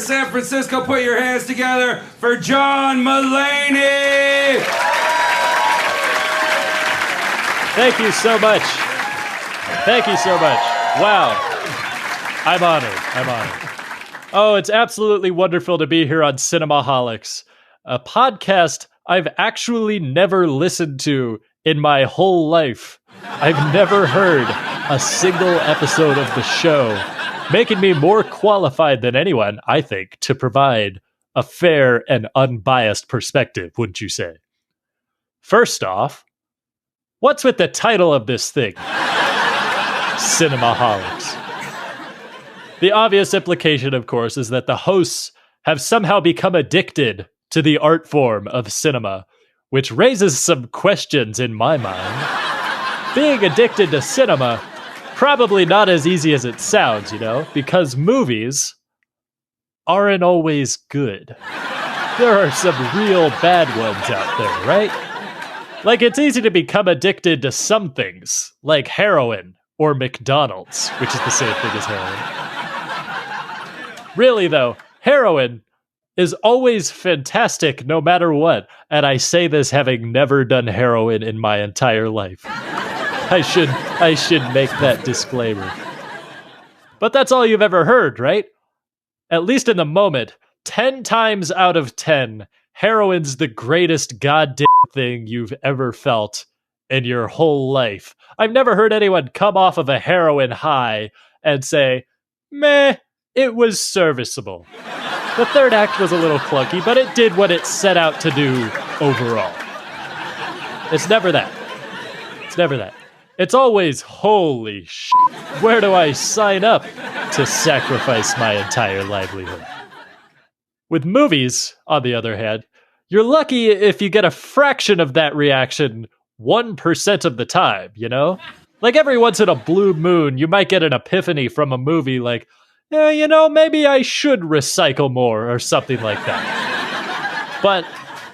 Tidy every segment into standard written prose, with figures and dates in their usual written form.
San Francisco, put your hands together for John Mulaney! Thank you so much. Thank you so much. Wow. I'm honored. Oh, it's absolutely wonderful to be here on Cinemaholics, a podcast I've actually never listened to in my whole life. I've never heard a single episode of the show, making me more qualified than anyone, I think, to provide a fair and unbiased perspective, wouldn't you say? First off, what's with the title of this thing? Cinemaholics. The obvious implication, of course, is that the hosts have somehow become addicted to the art form of cinema, which raises some questions in my mind. Being addicted to cinema, probably not as easy as it sounds, because movies aren't always good. There are some real bad ones out there, right? Like, it's easy to become addicted to some things, like heroin or McDonald's, which is the same thing as heroin. Really, though, heroin is always fantastic no matter what, and I say this having never done heroin in my entire life. I should make that disclaimer. But that's all you've ever heard, right? At least in the moment, 10 times out of 10, heroin's the greatest goddamn thing you've ever felt in your whole life. I've never heard anyone come off of a heroin high and say, meh, it was serviceable. The third act was a little clunky, but it did what it set out to do overall. It's never that. It's always, holy shit, where do I sign up to sacrifice my entire livelihood? With movies, on the other hand, you're lucky if you get a fraction of that reaction 1% of the time, Like every once in a blue moon, you might get an epiphany from a movie like, maybe I should recycle more or something like that. But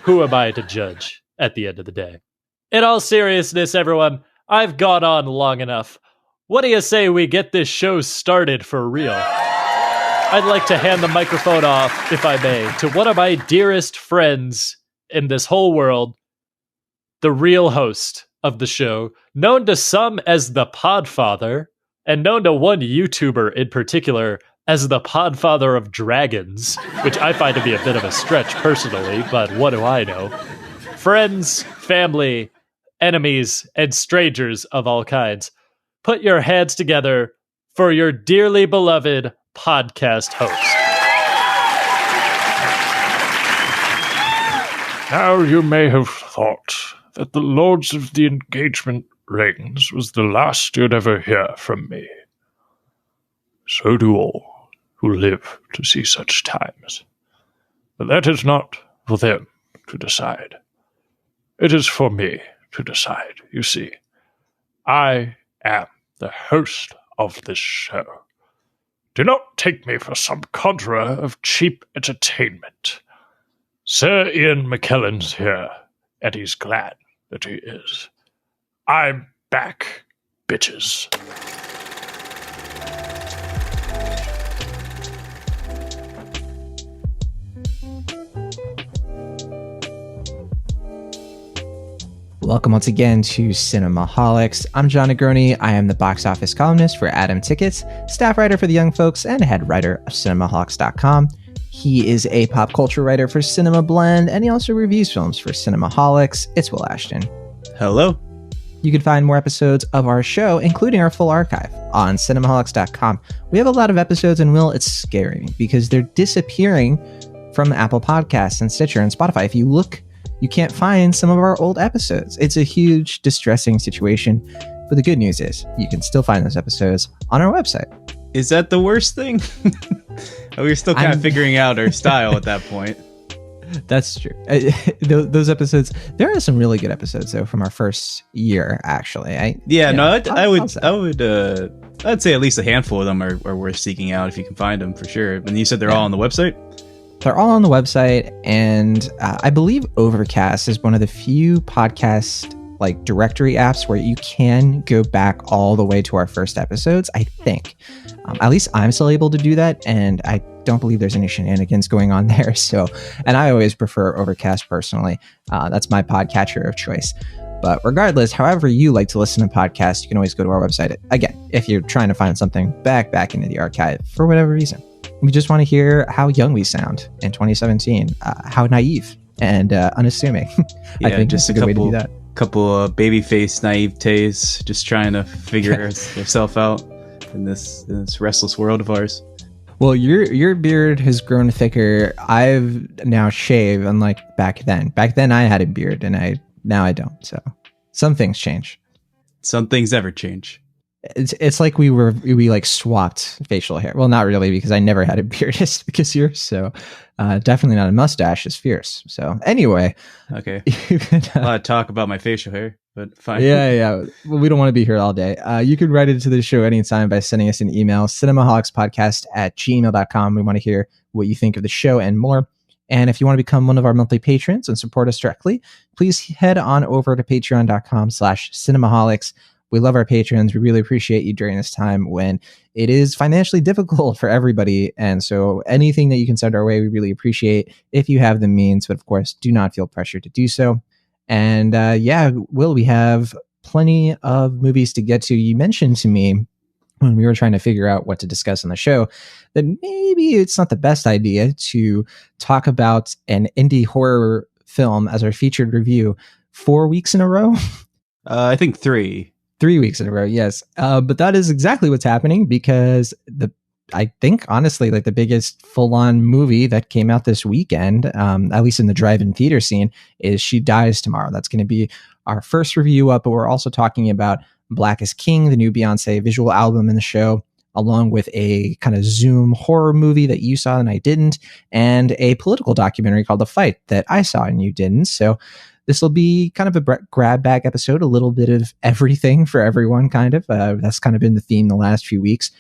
who am I to judge at the end of the day? In all seriousness, everyone, I've gone on long enough. What do you say we get this show started for real? I'd like to hand the microphone off, if I may, to one of my dearest friends in this whole world, the real host of the show, known to some as the Podfather, and known to one YouTuber in particular as the Podfather of Dragons, which I find to be a bit of a stretch personally, but what do I know? Friends, family, enemies, and strangers of all kinds, put your hands together for your dearly beloved podcast host. Now you may have thought that the Lords of the Engagement Rings was the last you'd ever hear from me. So do all who live to see such times. But that is not for them to decide. It is for me to decide, you see. I am the host of this show. Do not take me for some conjurer of cheap entertainment. Sir Ian McKellen's here, and he's glad that he is. I'm back, bitches. Welcome once again to Cinemaholics. I'm John Negroni. I am the box office columnist for Adam Tickets, staff writer for The Young Folks, and head writer of Cinemaholics.com. He is a pop culture writer for Cinema Blend, and he also reviews films for Cinemaholics. It's Will Ashton. Hello. You can find more episodes of our show, including our full archive, on Cinemaholics.com. We have a lot of episodes, and Will, it's scary because they're disappearing from Apple Podcasts and Stitcher and Spotify. If you look, you can't find some of our old episodes. It's a huge, distressing situation. But the good news is you can still find those episodes on our website. Is that the worst thing? We're still kind of figuring out our style at that point. That's true. Those episodes, there are some really good episodes though from our first year, actually. I'd say at least a handful of them are worth seeking out if you can find them, for sure. And you said they're all on the website? They're all on the website, and I believe Overcast is one of the few podcast directory apps where you can go back all the way to our first episodes, I think. At least I'm still able to do that, and I don't believe there's any shenanigans going on there. So, and I always prefer Overcast personally. That's my podcatcher of choice. But regardless, however you like to listen to podcasts, you can always go to our website. Again, if you're trying to find something back into the archive for whatever reason. We just want to hear how young we sound in 2017, how naive and unassuming. I think just a good way to do that. Couple of babyface naivetes just trying to figure herself out in this restless world of ours. Well, your beard has grown thicker. I've now shaved, unlike back then. Back then I had a beard, and now I don't. So some things change. Some things never change. It's like we like swapped facial hair. Well, not really, because I never had a beard as thick as yours. So definitely not a mustache as fierce. So anyway. Okay. A lot of talk about my facial hair, but fine. Yeah. Well, we don't want to be here all day. You can write into the show anytime by sending us an email, cinemaholicspodcast@gmail.com. We want to hear what you think of the show and more. And if you want to become one of our monthly patrons and support us directly, please head on over to patreon.com/cinemaholics. We love our patrons. We really appreciate you during this time when it is financially difficult for everybody. And so anything that you can send our way, we really appreciate if you have the means. But of course, do not feel pressured to do so. And Will, we have plenty of movies to get to. You mentioned to me when we were trying to figure out what to discuss on the show that maybe it's not the best idea to talk about an indie horror film as our featured review 4 weeks in a row. I think 3. 3 weeks in a row, yes. But that is exactly what's happening because I think, honestly, like the biggest full-on movie that came out this weekend, at least in the drive-in theater scene, is She Dies Tomorrow. That's going to be our first review up, but we're also talking about Black is King, the new Beyoncé visual album in the show, along with a kind of Zoom horror movie that you saw and I didn't, and a political documentary called The Fight that I saw and you didn't. So this will be kind of a grab bag episode, a little bit of everything for everyone, kind of. That's kind of been the theme the last few weeks.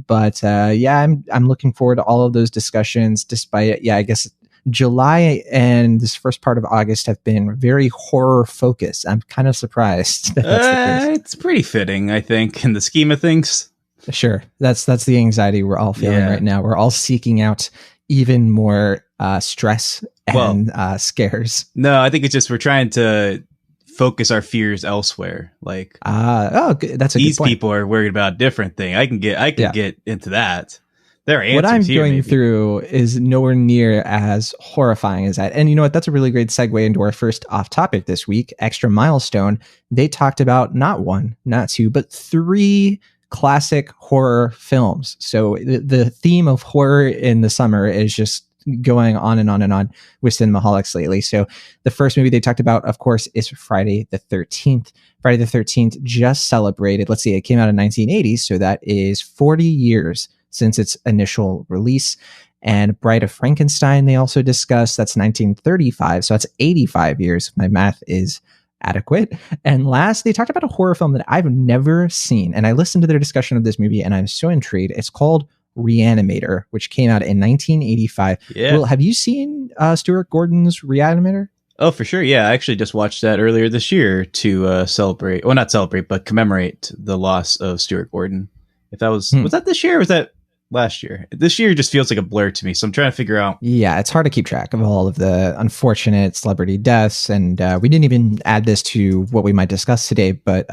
But I'm looking forward to all of those discussions, despite, I guess July and this first part of August have been very horror focused. I'm kind of surprised that that's the case. It's pretty fitting, I think, in the scheme of things. Sure. That's the anxiety we're all feeling right now. We're all seeking out even more stress and scares. No, I think it's just we're trying to focus our fears elsewhere. Like, that's a good point. These people are worried about a different thing. I can get into that. There are answers. What I'm here, going maybe. through is nowhere near as horrifying as that. And you know what? That's a really great segue into our first off topic this week. Extra Milestone. They talked about not 1, not 2, but 3 classic horror films. So the theme of horror in the summer is just going on and on and on with Cinemaholics lately. So the first movie they talked about, of course, is Friday the 13th. Friday the 13th just celebrated, let's see, it came out in 1980. So that is 40 years since its initial release. And Bride of Frankenstein, they also discussed, that's 1935. So that's 85 years. My math is adequate. And last, they talked about a horror film that I've never seen. And I listened to their discussion of this movie and I'm so intrigued. It's called Reanimator, which came out in 1985. Yeah. Well, have you seen Stuart Gordon's Reanimator? Oh, for sure. Yeah, I actually just watched that earlier this year to celebrate, well, not celebrate, but commemorate the loss of Stuart Gordon. If that was that this year or was that last year? This year just feels like a blur to me. So I'm trying to figure out. Yeah, it's hard to keep track of all of the unfortunate celebrity deaths. And we didn't even add this to what we might discuss today, but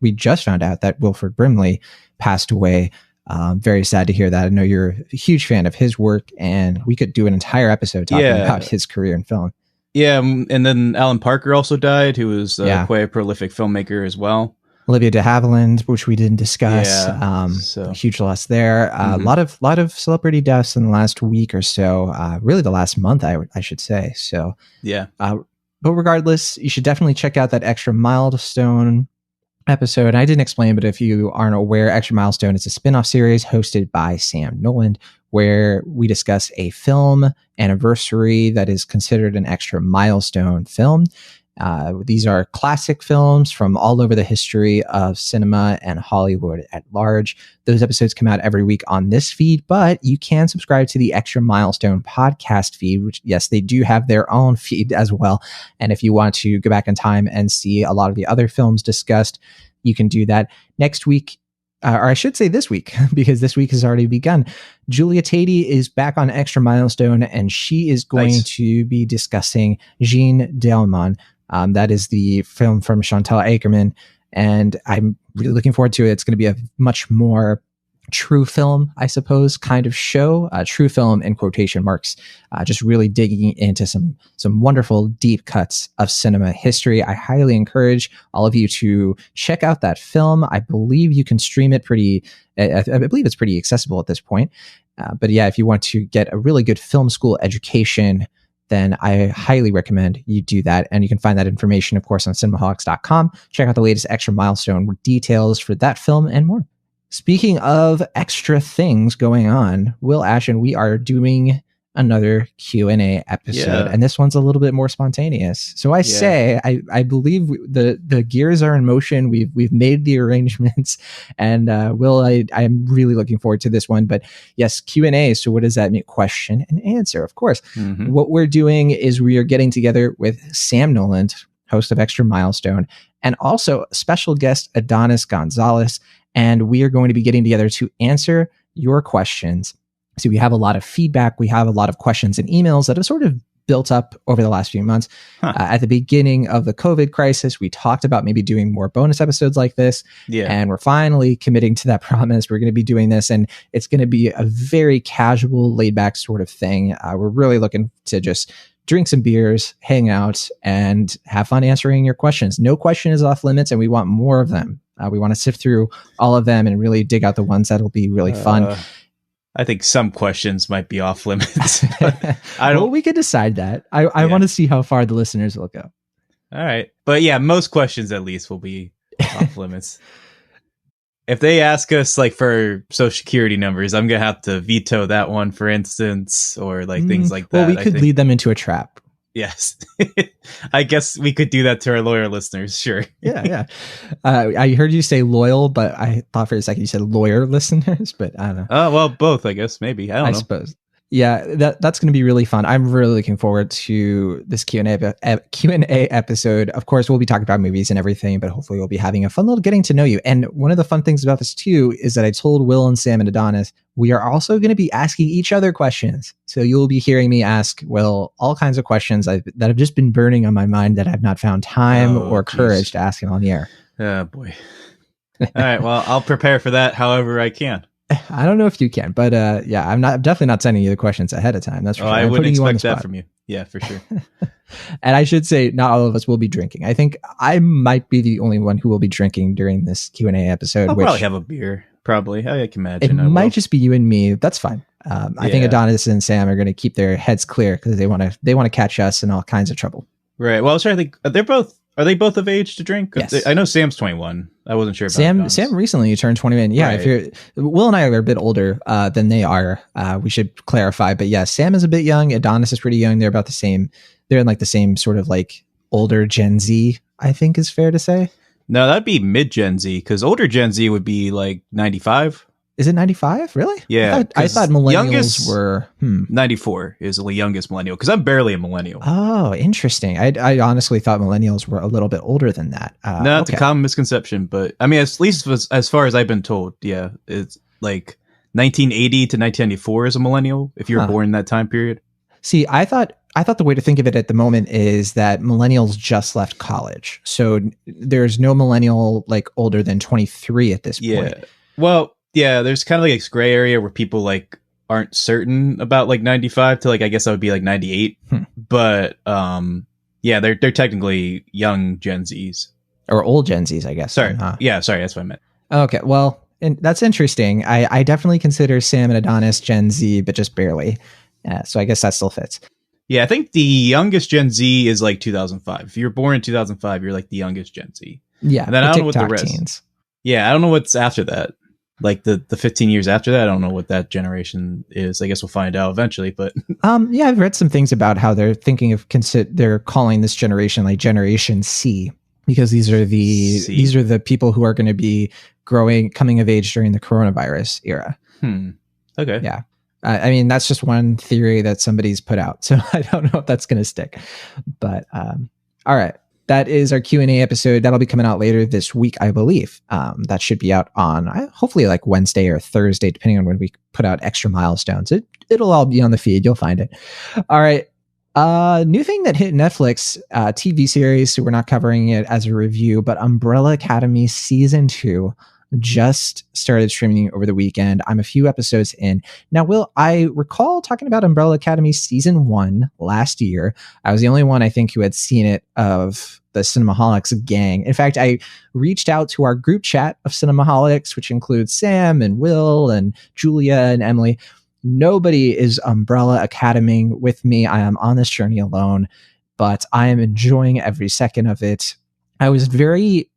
we just found out that Wilford Brimley passed away. Very sad to hear that. I know you're a huge fan of his work, and we could do an entire episode talking about his career in film. Yeah, and then Alan Parker also died, who was quite a prolific filmmaker as well. Olivia de Havilland, which we didn't discuss. So huge loss there. A lot of celebrity deaths in the last week or so. Really, the last month, I should say. So yeah. But regardless, you should definitely check out that Extra Milestone episode. I didn't explain, but if you aren't aware, Extra Milestone is a spin-off series hosted by Sam Noland, where we discuss a film anniversary that is considered an extra milestone film. These are classic films from all over the history of cinema and Hollywood at large. Those episodes come out every week on this feed, but you can subscribe to the Extra Milestone podcast feed, which, yes, they do have their own feed as well. And if you want to go back in time and see a lot of the other films discussed, you can do that. Next week, or I should say this week, because this week has already begun. Julia Tatey is back on Extra Milestone, and she is going to be discussing Jeanne Dielman. That is the film from Chantal Akerman, and I'm really looking forward to it. It's going to be a much more true film, I suppose, kind of show. True film in quotation marks, just really digging into some wonderful deep cuts of cinema history. I highly encourage all of you to check out that film. I believe you can stream it I believe it's pretty accessible at this point. But yeah, if you want to get a really good film school education, then I highly recommend you do that. And you can find that information, of course, on cinemaholics.com. Check out the latest Extra Milestone details for that film and more. Speaking of extra things going on, Will Ashton, we are doing another Q&A episode, and this one's a little bit more spontaneous. So I say, I believe the gears are in motion. We've made the arrangements, and Will, I'm really looking forward to this one. But yes, Q&A. So what does that mean? Question and answer, of course. Mm-hmm. What we're doing is we are getting together with Sam Noland, host of Extra Milestone, and also special guest Adonis Gonzalez. And we are going to be getting together to answer your questions. So we have a lot of feedback. We have a lot of questions and emails that have sort of built up over the last few months. At the beginning of the COVID crisis, we talked about maybe doing more bonus episodes like this. Yeah. And we're finally committing to that promise. We're going to be doing this, and it's going to be a very casual, laid back sort of thing. We're really looking to just drink some beers, hang out, and have fun answering your questions. No question is off limits, and we want more of them. We want to sift through all of them and really dig out the ones that'll be really fun. I think some questions might be off limits. Well, we could decide that. I want to see how far the listeners will go. All right. But yeah, most questions at least will be off limits. If they ask us like for social security numbers, I'm going to have to veto that one, for instance, or like things like that. Well, we could lead them into a trap. Yes. I guess we could do that to our lawyer listeners. Sure. Yeah. I heard you say loyal, but I thought for a second you said lawyer listeners, but I don't know. Oh, well, both, I guess. Maybe. I suppose. Yeah, that's going to be really fun. I'm really looking forward to this Q&A episode. Of course, we'll be talking about movies and everything, but hopefully we'll be having a fun little getting to know you. And one of the fun things about this too is that I told Will and Sam and Adonis, we are also going to be asking each other questions. So you'll be hearing me ask Will all kinds of questions that have just been burning on my mind that I've not found time or courage to ask him on the air. Oh, boy. All right, well, I'll prepare for that however I can. I don't know if you can, but I'm definitely not sending you the questions ahead of time. That's for sure. I wouldn't expect that from you. Yeah, for sure. And I should say, not all of us will be drinking. I think I might be the only one who will be drinking during this Q&A episode. I'll probably have a beer. Probably. I can imagine. It might just be you and me. That's fine. I think Adonis and Sam are going to keep their heads clear because they want to catch us in all kinds of trouble. Right. Well, I was trying to think. Are they both of age to drink? Yes. I know Sam's 21. I wasn't sure about Sam recently turned 21. Yeah. Right. If Will and I are a bit older than they are. We should clarify. But yeah, Sam is a bit young. Adonis is pretty young. They're about the same. They're in like the same sort of like older Gen Z, I think is fair to say. No, that'd be mid Gen Z, because older Gen Z would be like 95. Is it 95? Really? Yeah. I thought millennials were 94 is the youngest millennial, because I'm barely a millennial. Oh, interesting. I honestly thought millennials were a little bit older than that. No, that's a common misconception, but I mean, at least as far as I've been told, yeah, it's like 1980 to 1994 is a millennial if you were born in that time period. See, I thought the way to think of it at the moment is that millennials just left college. So there's no millennial like older than 23 at this point. Well, yeah, there's kind of like this gray area where people like aren't certain about like 95 to like, I guess that would be like 98. But yeah, they're technically young Gen Zs. Or old Gen Zs, I guess. Sorry. Yeah, sorry, that's what I meant. Okay, well, and that's interesting. I definitely consider Sam and Adonis Gen Z, but just barely. So I guess that still fits. Yeah, I think the youngest Gen Z is like 2005. If you're born in 2005, you're like the youngest Gen Z. Yeah, and then I don't know what the rest. Teens. Yeah, I don't know what's after that. Like the 15 years after that, I don't know what that generation is. I guess we'll find out eventually. But yeah, I've read some things about how they're thinking of they're calling this generation like Generation C, because these are the people who are going to be coming of age during the coronavirus era. Okay. Yeah. I mean, that's just one theory that somebody's put out, so I don't know if that's going to stick. But all right, that is our Q&A episode. That'll be coming out later this week, I believe. That should be out on hopefully like Wednesday or Thursday, depending on when we put out extra milestones. It'll all be on the feed. You'll find it. All right. New thing that hit Netflix, TV series. So we're not covering it as a review, but Umbrella Academy season 2 just started streaming over the weekend. I'm a few episodes in. Now, Will, I recall talking about Umbrella Academy season 1 last year. I was the only one, I think, who had seen it of the Cinemaholics gang. In fact, I reached out to our group chat of Cinemaholics, which includes Sam and Will and Julia and Emily. Nobody is Umbrella Academy with me. I am on this journey alone, but I am enjoying every second of it. I was very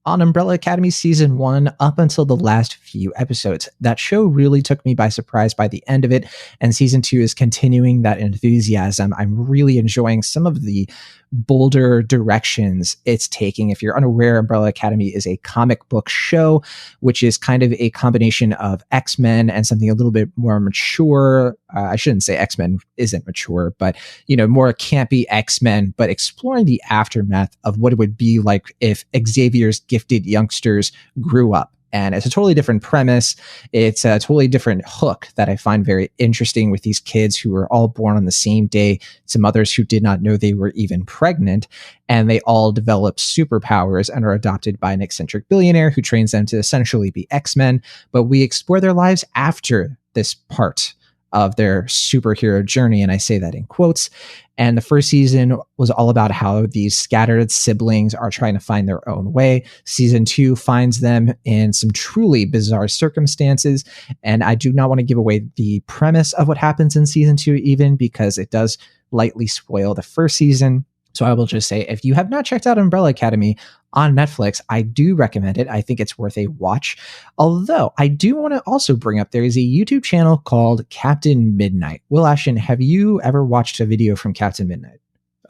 on Umbrella Academy season 1 up until the last few episodes. That show really took me by surprise by the end of it, and season 2 is continuing that enthusiasm. I'm really enjoying some of the bolder directions it's taking. If you're unaware, Umbrella Academy is a comic book show, which is kind of a combination of X-Men and something a little bit more mature. I shouldn't say X-Men isn't mature, but, more campy X-Men, but exploring the aftermath of what it would be like if Xavier's gifted youngsters grew up. And it's a totally different premise. It's a totally different hook that I find very interesting with these kids who were all born on the same day to mothers who did not know they were even pregnant. And they all develop superpowers and are adopted by an eccentric billionaire who trains them to essentially be X-Men. But we explore their lives after this part of their superhero journey. And I say that in quotes. And the first season was all about how these scattered siblings are trying to find their own way. Season 2 finds them in some truly bizarre circumstances. And I do not want to give away the premise of what happens in season 2, even because it does lightly spoil the first season. So I will just say, if you have not checked out Umbrella Academy on Netflix, I do recommend it. I think it's worth a watch. Although I do want to also bring up, there is a YouTube channel called Captain Midnight. Will Ashton, have you ever watched a video from Captain Midnight?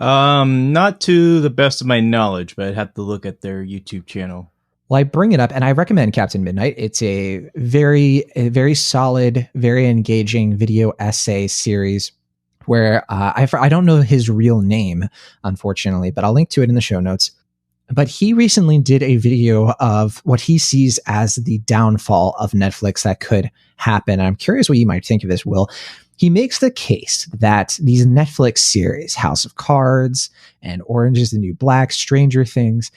Not to the best of my knowledge, but I'd have to look at their YouTube channel. Well, I bring it up and I recommend Captain Midnight. It's a very solid, very engaging video essay series where I don't know his real name, unfortunately, but I'll link to it in the show notes. But he recently did a video of what he sees as the downfall of Netflix that could happen. I'm curious what you might think of this, Will. He makes the case that these Netflix series, House of Cards and Orange is the New Black, Stranger Things,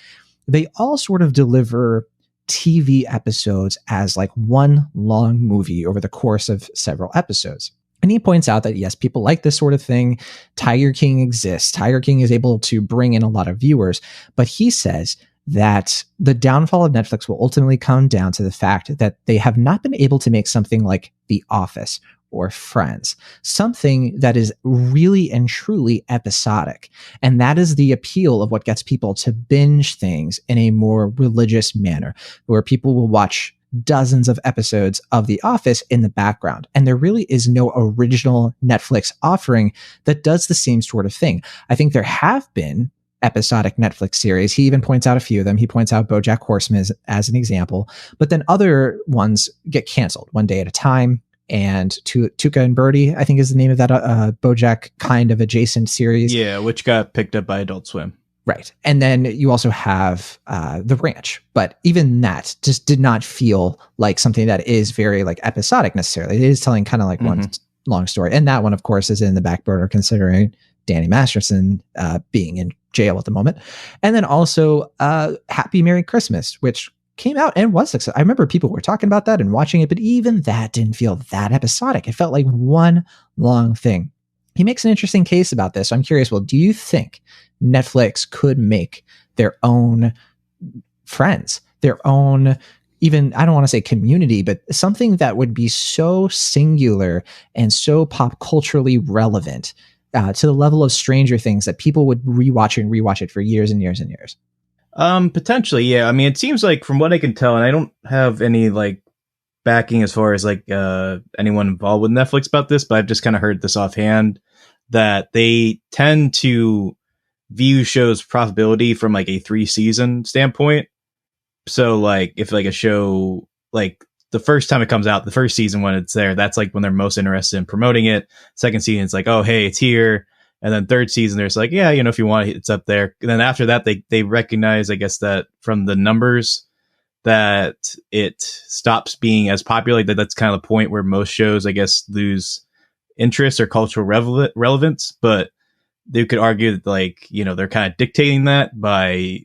they all sort of deliver TV episodes as like one long movie over the course of several episodes. And he points out that, yes, people like this sort of thing. Tiger King exists. Tiger King is able to bring in a lot of viewers. But he says that the downfall of Netflix will ultimately come down to the fact that they have not been able to make something like The Office or Friends, something that is really and truly episodic. And that is the appeal of what gets people to binge things in a more religious manner, where people will watch dozens of episodes of The Office in the background. And there really is no original Netflix offering that does the same sort of thing. I think there have been episodic Netflix series. He even points out a few of them. He points out BoJack Horseman as an example, but then other ones get canceled One Day at a Time. And Tuca and Birdie, I think is the name of that BoJack kind of adjacent series. Yeah, which got picked up by Adult Swim. Right. And then you also have The Ranch. But even that just did not feel like something that is very like episodic necessarily. It is telling kind of like one long story. And that one, of course, is in the back burner considering Danny Masterson being in jail at the moment. And then also Happy Merry Christmas, which came out and was successful. I remember people were talking about that and watching it, but even that didn't feel that episodic. It felt like one long thing. He makes an interesting case about this. So I'm curious, well, do you think Netflix could make their own Friends, their own, even, I don't want to say community, but something that would be so singular and so pop culturally relevant to the level of Stranger Things that people would rewatch it for years and years and years? Potentially, yeah. I mean, it seems like from what I can tell, and I don't have any like backing as far as like anyone involved with Netflix about this, but I've just kind of heard this offhand that they tend to view shows profitability from like a 3-season standpoint. So like if like a show, like the first time it comes out, the first season when it's there, that's like when they're most interested in promoting it. Second season, it's like, oh, hey, it's here. And then third season, there's like, yeah, if you want, it's up there. And then after that, they recognize, I guess, that from the numbers that it stops being as popular. Like that's kind of the point where most shows, I guess, lose interest or cultural relevance. But they could argue that, like, they're kind of dictating that by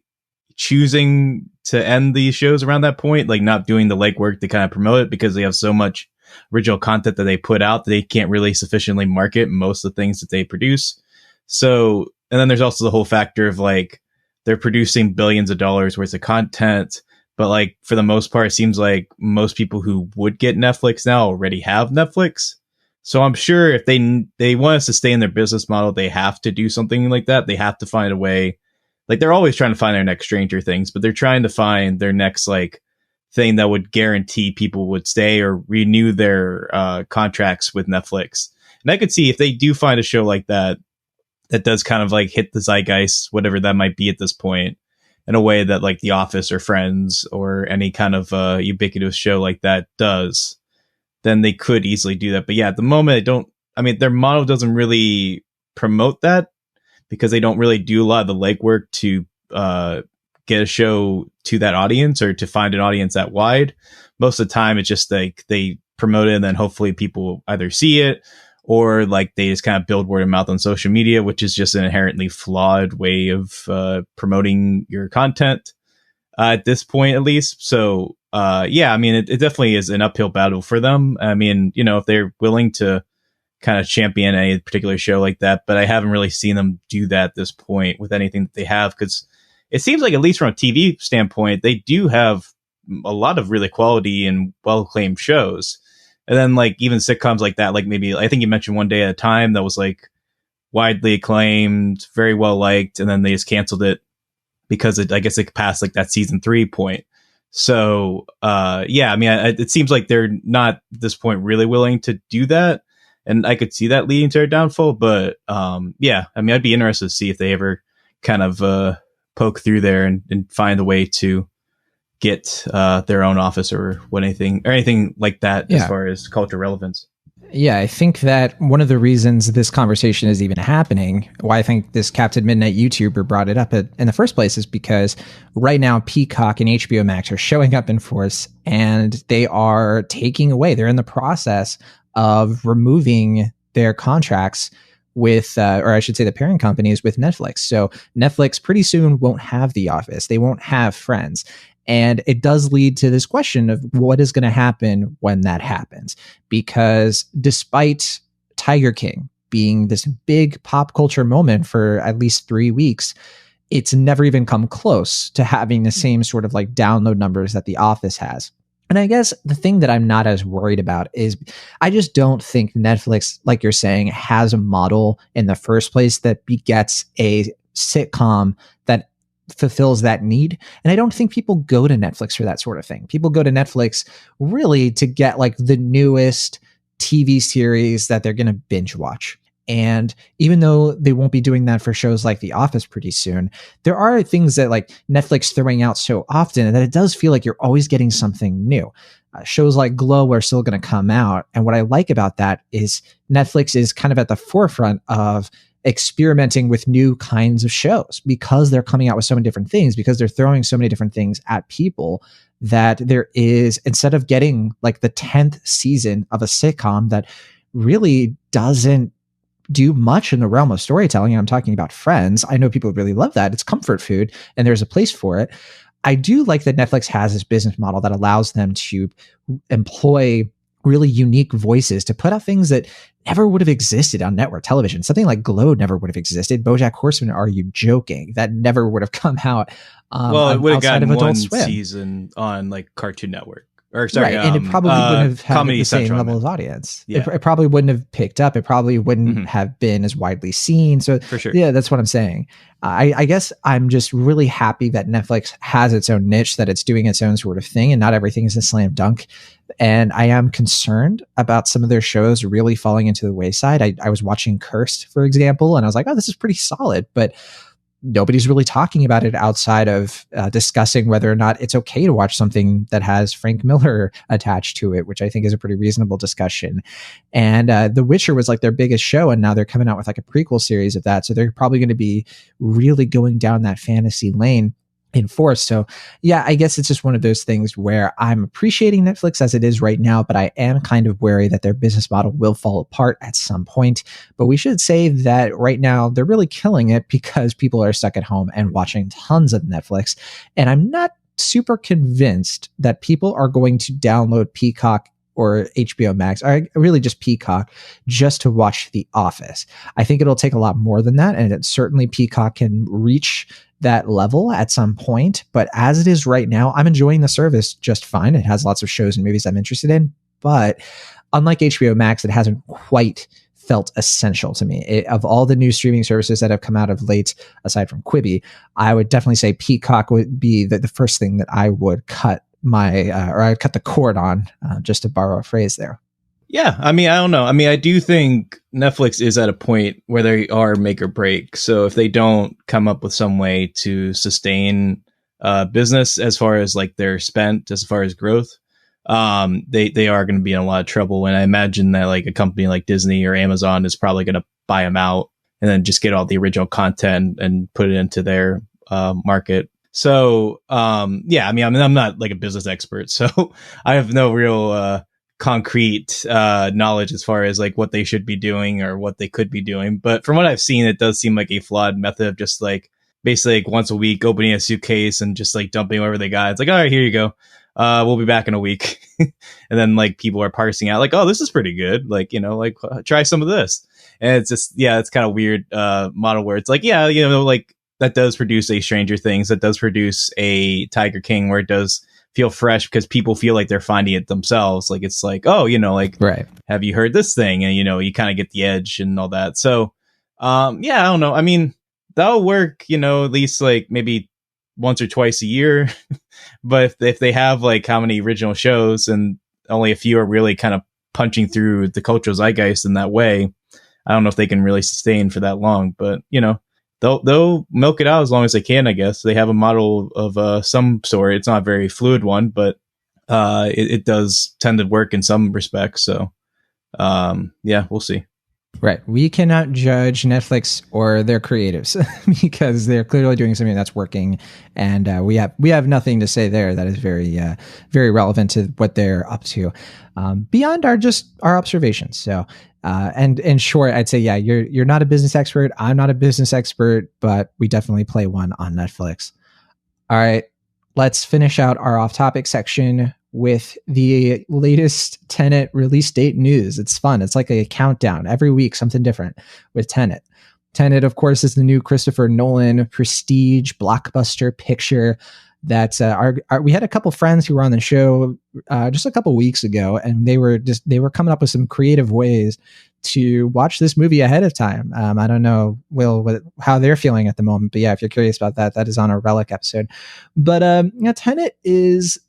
choosing to end these shows around that point, like not doing the legwork to kind of promote it because they have so much original content that they put out that they can't really sufficiently market most of the things that they produce. So, and then there's also the whole factor of like they're producing billions of dollars worth of content, but like for the most part, it seems like most people who would get Netflix now already have Netflix. So I'm sure if they want us to stay in their business model, they have to do something like that. They have to find a way. Like they're always trying to find their next Stranger Things, but they're trying to find their next like thing that would guarantee people would stay or renew their contracts with Netflix. And I could see if they do find a show like that does kind of like hit the zeitgeist, whatever that might be at this point, in a way that like The Office or Friends or any kind of ubiquitous show like that does, then they could easily do that. But yeah, at the moment, their model doesn't really promote that because they don't really do a lot of the legwork to get a show to that audience or to find an audience that wide. Most of the time, it's just like they promote it and then hopefully people either see it or like they just kind of build word of mouth on social media, which is just an inherently flawed way of promoting your content at this point, at least. So, it definitely is an uphill battle for them. I mean, if they're willing to kind of champion a particular show like that, but I haven't really seen them do that at this point with anything that they have, because it seems like, at least from a TV standpoint, they do have a lot of really quality and well-acclaimed shows. And then like even sitcoms like that, like maybe I think you mentioned One Day at a Time that was like widely acclaimed, very well liked, and then they just canceled it because I guess it passed like that season 3 point. So it seems like they're not at this point really willing to do that. And I could see that leading to their downfall. But I'd be interested to see if they ever kind of poke through there and find a way to get their own office or anything like that as far as cultural relevance. Yeah, I think that one of the reasons this conversation is even happening, why I think this Captain Midnight YouTuber brought it up in the first place, is because right now Peacock and HBO Max are showing up in force and they are taking away, they're in the process of removing their contracts with, or I should say the parent companies with Netflix. So Netflix pretty soon won't have The Office. They won't have Friends. And it does lead to this question of what is going to happen when that happens. Because despite Tiger King being this big pop culture moment for at least 3 weeks, it's never even come close to having the same sort of like download numbers that The Office has. And I guess the thing that I'm not as worried about is I just don't think Netflix, like you're saying, has a model in the first place that begets a sitcom that fulfills that need. And I don't think people go to Netflix for that sort of thing. People go to Netflix really to get like the newest TV series that they're going to binge watch. And even though they won't be doing that for shows like The Office pretty soon, there are things that like Netflix throwing out so often that it does feel like you're always getting something new. Shows like Glow are still going to come out. And what I like about that is Netflix is kind of at the forefront of experimenting with new kinds of shows because they're coming out with so many different things, because they're throwing so many different things at people, that there is, instead of getting like the 10th season of a sitcom that really doesn't do much in the realm of storytelling. I'm talking about Friends. I know people really love that. It's comfort food and there's a place for it. I do like that Netflix has this business model that allows them to employ really unique voices to put out things that never would have existed on network television. Something like Glow never would have existed. BoJack Horseman, are you joking? That never would have come out. It would have gotten one Swim. Season on like Cartoon Network. Or sorry, right, and it probably wouldn't have had the same Central, level of audience. Yeah. It probably wouldn't have picked up. It probably wouldn't have been as widely seen. So for sure. Yeah, that's what I'm saying. I guess I'm just really happy that Netflix has its own niche, that it's doing its own sort of thing, and not everything is a slam dunk. And I am concerned about some of their shows really falling into the wayside. I was watching Cursed, for example, and I was like, oh, this is pretty solid. But nobody's really talking about it outside of discussing whether or not it's okay to watch something that has Frank Miller attached to it, which I think is a pretty reasonable discussion. And The Witcher was like their biggest show, and now they're coming out with like a prequel series of that. So they're probably going to be really going down that fantasy lane in force. So yeah, I guess it's just one of those things where I'm appreciating Netflix as it is right now, but I am kind of wary that their business model will fall apart at some point. But we should say that right now they're really killing it because people are stuck at home and watching tons of Netflix. And I'm not super convinced that people are going to download Peacock or HBO Max, or really just Peacock, just to watch The Office. I think it'll take a lot more than that, and certainly Peacock can reach that level at some point. But as it is right now, I'm enjoying the service just fine. It has lots of shows and movies I'm interested in, but unlike HBO Max, it hasn't quite felt essential to me. Of all the new streaming services that have come out of late, aside from Quibi, I would definitely say Peacock would be the first thing that I would cut or I'd cut the cord on, just to borrow a phrase there. Yeah, I mean, I don't know. I mean, I do think Netflix is at a point where they are make or break. So if they don't come up with some way to sustain business as far as like their spent, as far as growth, they are going to be in a lot of trouble. And I imagine that like a company like Disney or Amazon is probably going to buy them out and then just get all the original content and put it into their market. So, yeah, I mean, I'm not like a business expert, so I have no real concrete knowledge as far as like what they should be doing or what they could be doing. But from what I've seen, it does seem like a flawed method of just like basically like once a week opening a suitcase and just like dumping whatever they got. It's like, all right, here you go. We'll be back in a week. And then like people are parsing out like, oh, this is pretty good. Like, you know, like try some of this. And it's just, yeah, it's kind of weird model where it's like, yeah, you know, like that does produce a Stranger Things, that does produce a Tiger King, where it does feel fresh because people feel like they're finding it themselves. Like it's like, oh, you know, like, right, have you heard this thing? And, you know, you kind of get the edge and all that. So, yeah, I don't know. I mean, that'll work, you know, at least like maybe once or twice a year. But if they have like how many original shows and only a few are really kind of punching through the cultural zeitgeist in that way, I don't know if they can really sustain for that long. But, you know, they'll milk it out as long as they can, I guess. They have a model of some sort. It's not a very fluid one, but it does tend to work in some respects. So, yeah, we'll see. Right. We cannot judge Netflix or their creatives because they're clearly doing something that's working. And we have nothing to say there that is very, very relevant to what they're up to, beyond our observations. So, and in short, I'd say, yeah, you're not a business expert. I'm not a business expert, but we definitely play one on Netflix. All right, let's finish out our off-topic section with the latest Tenet release date news. It's fun. It's like a countdown every week, something different with Tenet. Tenet, of course, is the new Christopher Nolan prestige blockbuster picture that we had a couple friends who were on the show just a couple weeks ago, and they were coming up with some creative ways to watch this movie ahead of time. I don't know, Will, how they're feeling at the moment, but yeah, if you're curious about that, that is on our Relic episode. But Tenet is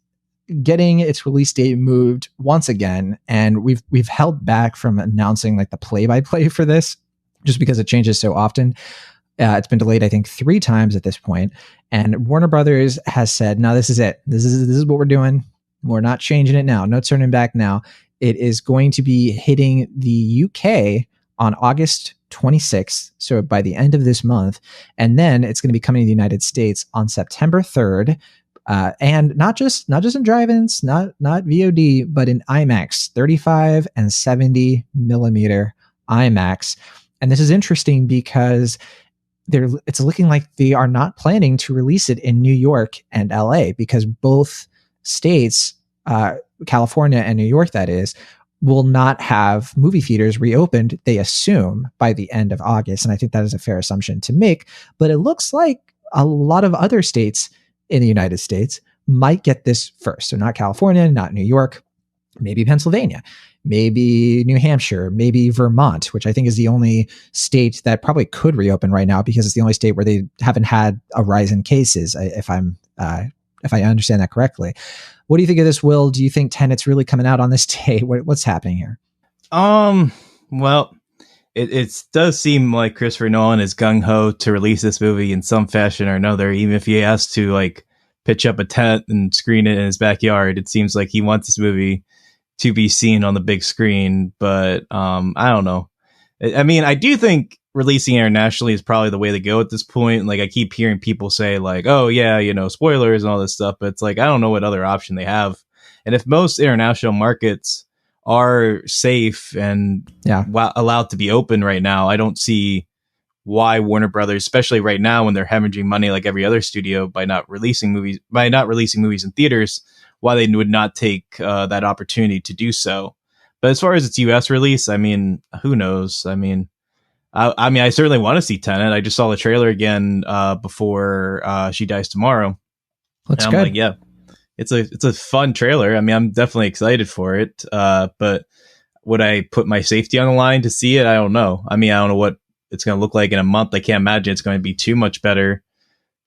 getting its release date moved once again, and we've held back from announcing like the play-by-play for this just because it changes so often. It's been delayed, I think, 3 times at this point, and Warner Brothers has said, "No, this is it. This is what we're doing. We're not changing it now. No turning back now." It is going to be hitting the UK on August 26th, so by the end of this month, and then it's going to be coming to the United States on September 3rd. And not just in drive-ins, not VOD, but in IMAX, 35 and 70 millimeter IMAX. And this is interesting because it's looking like they are not planning to release it in New York and LA, because both states, California and New York, that is, will not have movie theaters reopened, they assume, by the end of August. And I think that is a fair assumption to make. But it looks like a lot of other states in the United States might get this first. So not California, not New York, maybe Pennsylvania, maybe New Hampshire, maybe Vermont, which I think is the only state that probably could reopen right now because it's the only state where they haven't had a rise in cases, if I understand that correctly. What do you think of this, Will? Do you think Tenet's really coming out on this day? What's happening here? Well, it does seem like Christopher Nolan is gung-ho to release this movie in some fashion or another, even if he has to like pitch up a tent and screen it in his backyard. It seems like he wants this movie to be seen on the big screen, but I don't know. I mean, I do think releasing internationally is probably the way to go at this point. Like, I keep hearing people say like, oh yeah, you know, spoilers and all this stuff, but it's like, I don't know what other option they have. And if most international markets are safe and allowed to be open right now, I don't see why Warner Brothers, especially right now when they're hemorrhaging money like every other studio by not releasing movies in theaters, why they would not take that opportunity to do so. But as far as its US release, I mean, who knows? I mean, I certainly want to see Tenet. I just saw the trailer again before She Dies Tomorrow. Looks good. Like, yeah, it's a fun trailer. I mean, I'm definitely excited for it. But would I put my safety on the line to see it? I don't know. I mean, I don't know what it's going to look like in a month. I can't imagine it's going to be too much better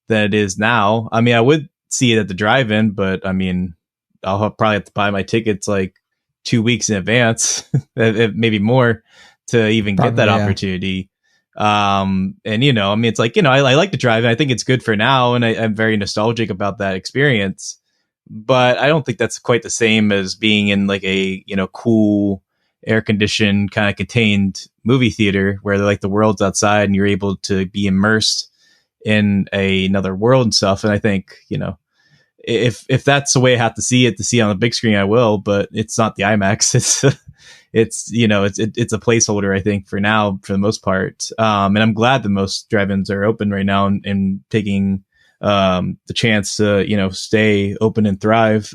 than it is now. I mean, I would see it at the drive-in, but I mean, I'll probably have to buy my tickets like 2 weeks in advance, maybe more, to even get that opportunity. And, you know, I mean, it's like, you know, I like to drive, and I think it's good for now, and I'm very nostalgic about that experience. But I don't think that's quite the same as being in like a, you know, cool, air-conditioned, kind of contained movie theater where like the world's outside and you're able to be immersed in another world and stuff. And I think, you know, if that's the way I have to see it on the big screen, I will, but it's not the IMAX. It's you know, it's a placeholder, I think, for now, for the most part. And I'm glad that most drive-ins are open right now and taking the chance to, you know, stay open and thrive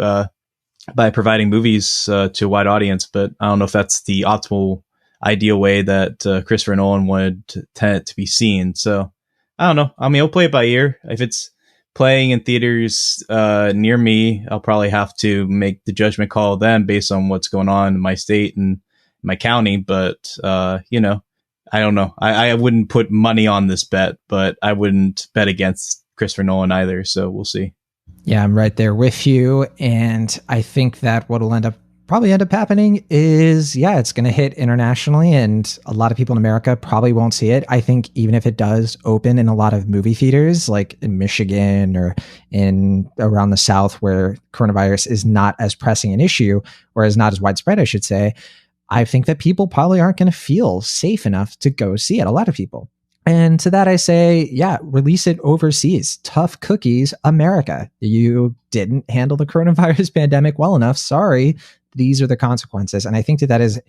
by providing movies to a wide audience. But I don't know if that's the optimal, ideal way that Christopher Nolan wanted Tenet to be seen. So I don't know. I mean, I'll play it by ear. If it's playing in theaters near me, I'll probably have to make the judgment call then based on what's going on in my state and my county. But, you know, I don't know. I wouldn't put money on this bet, but I wouldn't bet against Christopher Nolan either. So we'll see. Yeah, I'm right there with you. And I think that what'll probably end up happening is, it's going to hit internationally, and a lot of people in America probably won't see it. I think even if it does open in a lot of movie theaters, like in Michigan or in around the South, where coronavirus is not as pressing an issue, or is not as widespread, I should say, I think that people probably aren't going to feel safe enough to go see it. A lot of people. And to that I say, release it overseas. Tough cookies, America. You didn't handle the coronavirus pandemic well enough. Sorry. These are the consequences. And I think that is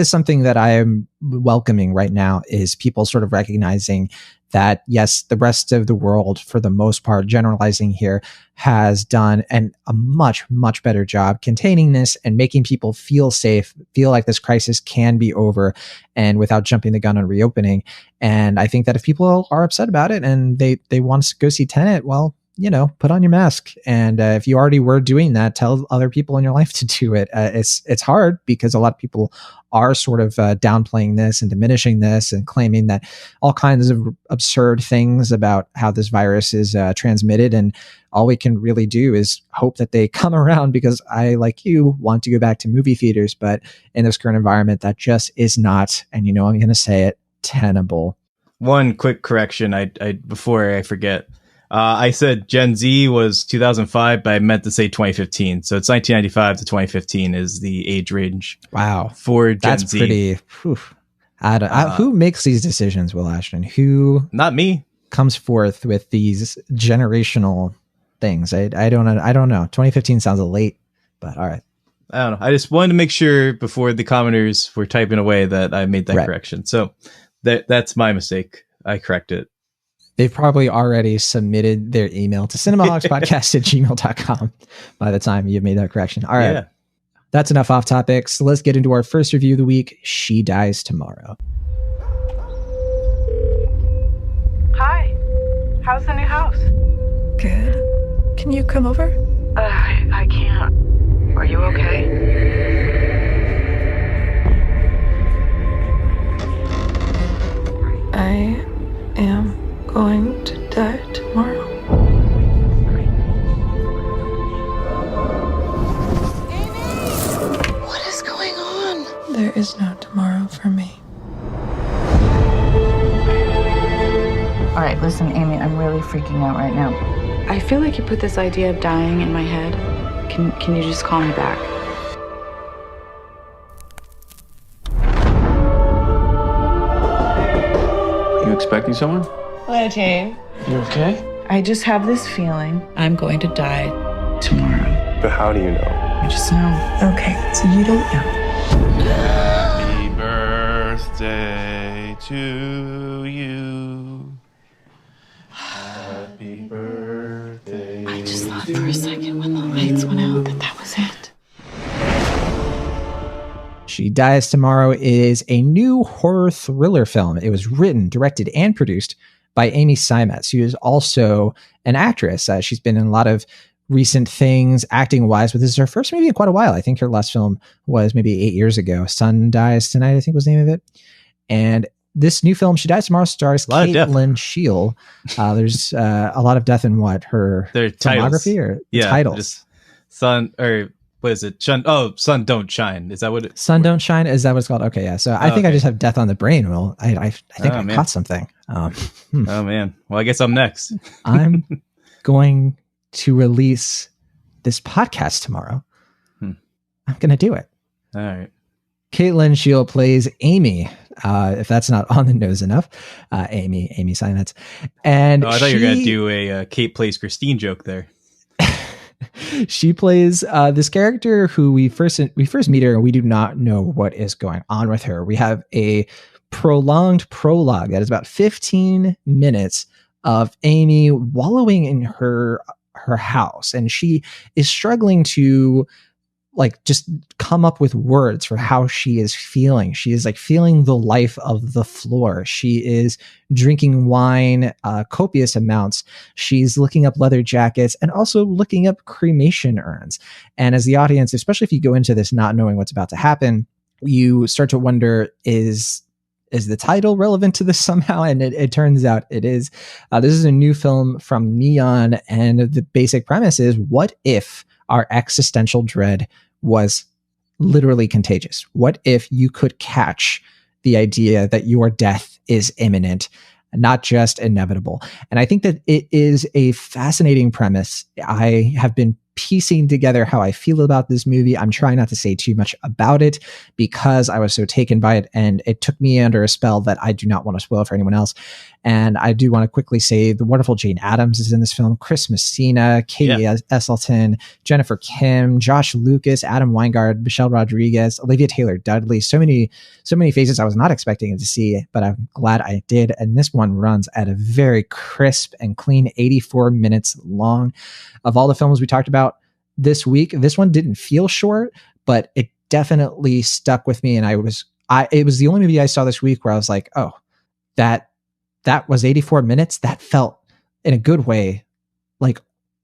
something that I am welcoming right now, is people sort of recognizing that, yes, the rest of the world, for the most part, generalizing here, has done a much, much better job containing this and making people feel safe, feel like this crisis can be over, and without jumping the gun on reopening. And I think that if people are upset about it and they want to go see Tenet, well, you know, put on your mask. And if you already were doing that, tell other people in your life to do it. It's hard because a lot of people are sort of downplaying this and diminishing this and claiming that all kinds of absurd things about how this virus is transmitted. And all we can really do is hope that they come around, because I, like you, want to go back to movie theaters. But in this current environment, that just is not, and you know, I'm going to say it, tenable. One quick correction I before I forget. I said Gen Z was 2005, but I meant to say 2015. So it's 1995 to 2015 is the age range. Wow. For Gen That's Z. Pretty. Who makes these decisions, Will Ashton? Who? Not me. Comes forth with these generational things? I don't know. 2015 sounds late, but all right. I don't know. I just wanted to make sure before the commenters were typing away that I made that correction. So that's my mistake. I correct it. They've probably already submitted their email to cinemaholics@gmail.com by the time you've made that correction. All right. Yeah. That's enough off topics. So let's get into our first review of the week. She Dies Tomorrow. Hi. How's the new house? Good. Can you come over? I can't. Are you okay? I am going to die tomorrow. What is going on? There is no tomorrow for me. right, listen, Amy, I'm really freaking out right now. I feel like you put this idea of dying in my head. Can you just call me back? You expecting someone? Hello, Jane. You okay? I just have this feeling I'm going to die tomorrow. But how do you know? I just know. Okay, so you don't know. Happy birthday to you. Happy birthday. I just thought for a second when the lights went out that was it. She Dies Tomorrow is a new horror thriller film. It was written, directed, and produced by Amy Seimetz, who is also an actress. She's been in a lot of recent things acting-wise, but this is her first movie in quite a while. I think her last film was maybe 8 years ago. Sun Dies Tonight, I think was the name of it. And this new film, She Dies Tomorrow, stars Caitlin Sheil. There's a lot of death in what? Her Their filmography or titles? Just Sun, or what is it? Sun Don't Shine. Is that what it is? Sun Don't Shine? Is that what it's called? Okay, yeah. So I think I just have death on the brain. Well, I think I caught something. Oh, man. Well, I guess I'm next. I'm going to release this podcast tomorrow. I'm going to do it. All right. Caitlin Sheil plays Amy, if that's not on the nose enough. Amy Seimetz. And I thought you were going to do a Kate plays Christine joke there. She plays this character who we first meet her, and we do not know what is going on with her. We have a prolonged prologue that is about 15 minutes of Amy wallowing in her house, and she is struggling to just come up with words for how she is feeling. She is feeling the life of the floor. She is drinking wine, copious amounts. She's looking up leather jackets and also looking up cremation urns. And as the audience, especially if you go into this not knowing what's about to happen, you start to wonder, is the title relevant to this somehow? And it turns out it is. This is a new film from Neon, and the basic premise is, what if our existential dread was literally contagious? What if you could catch the idea that your death is imminent, not just inevitable? And I think that it is a fascinating premise. I have been piecing together how I feel about this movie. I'm trying not to say too much about it because I was so taken by it, and it took me under a spell that I do not want to spoil for anyone else. And I do want to quickly say the wonderful Jane Addams is in this film, Chris Messina, Katie Esseltyn, Jennifer Kim, Josh Lucas, Adam Weingard, Michelle Rodriguez, Olivia Taylor-Dudley. So many faces I was not expecting to see, but I'm glad I did. And this one runs at a very crisp and clean 84 minutes long. Of all the films we talked about this week, this one didn't feel short, but it definitely stuck with me. And it was the only movie I saw this week where I was like, oh, that was 84 minutes. That felt in a good way like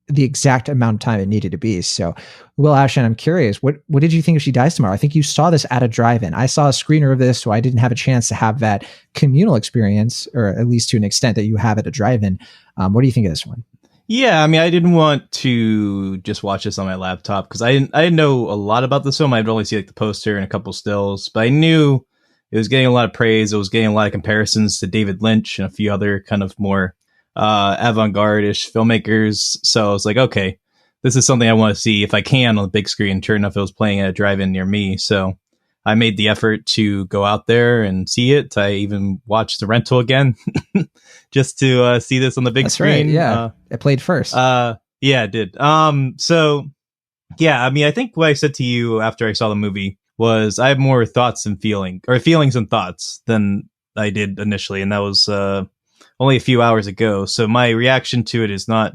the exact amount of time it needed to be. So, Will Ashton, I'm curious, what did you think of She Dies Tomorrow? I think you saw this at a drive-in. I saw a screener of this, so I didn't have a chance to have that communal experience, or at least to an extent that you have at a drive-in. What do you think of this one? Yeah, I mean, I didn't want to just watch this on my laptop because I didn't know a lot about this film. I'd only see the poster and a couple stills, but I knew it was getting a lot of praise. It was getting a lot of comparisons to David Lynch and a few other kind of more avant-garde-ish filmmakers. So I was like, okay, this is something I want to see if I can on the big screen. Sure enough, it was playing at a drive-in near me. So I made the effort to go out there and see it. I even watched the rental again just to see this on the big screen. Right, yeah, it played first. Yeah, it did. So, yeah, I mean, I think what I said to you after I saw the movie was I have more thoughts and feelings and thoughts than I did initially. And that was only a few hours ago. So my reaction to it is not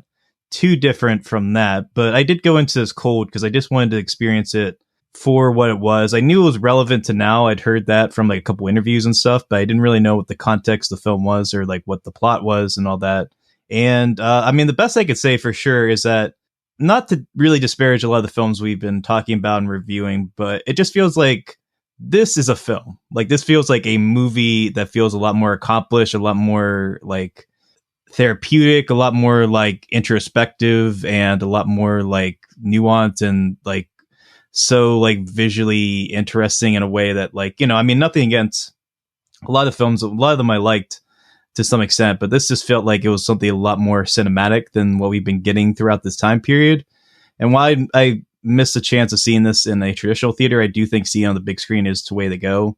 too different from that. But I did go into this cold because I just wanted to experience it for what it was. I knew it was relevant to now. I'd heard that from a couple interviews and stuff, but I didn't really know what the context of the film was or what the plot was and all that. And I mean, the best I could say for sure is that, not to really disparage a lot of the films we've been talking about and reviewing, but it just feels like this is a film. This feels like a movie that feels a lot more accomplished, a lot more therapeutic, a lot more introspective, and a lot more nuanced and so visually interesting in a way that I mean, nothing against a lot of films. A lot of them I liked to some extent, but this just felt like it was something a lot more cinematic than what we've been getting throughout this time period. And while I missed the chance of seeing this in a traditional theater, I do think seeing on the big screen is the way to go.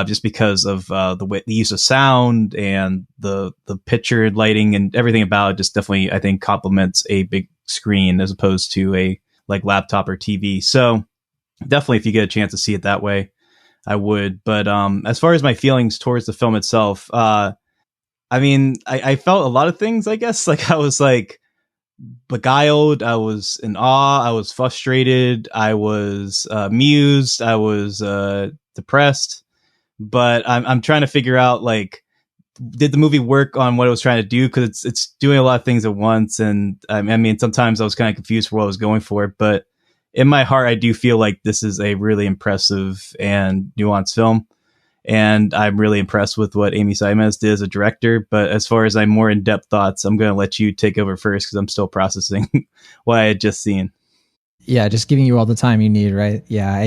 Just because of the use of sound and the picture lighting and everything about it, just definitely I think complements a big screen as opposed to a like laptop or TV. So definitely, if you get a chance to see it that way, I would. But as far as my feelings towards the film itself, I mean, I felt a lot of things, I guess. Like I was like beguiled, I was in awe, I was frustrated, I was amused, I was depressed. But I'm trying to figure out, like, did the movie work on what it was trying to do? Because it's doing a lot of things at once. And I mean, sometimes I was kind of confused for what I was going for. But in my heart, I do feel like this is a really impressive and nuanced film. And I'm really impressed with what Amy Seimetz did as a director. But as far as my more in-depth thoughts, I'm going to let you take over first because I'm still processing what I had just seen. Yeah, just giving you all the time you need, right? Yeah,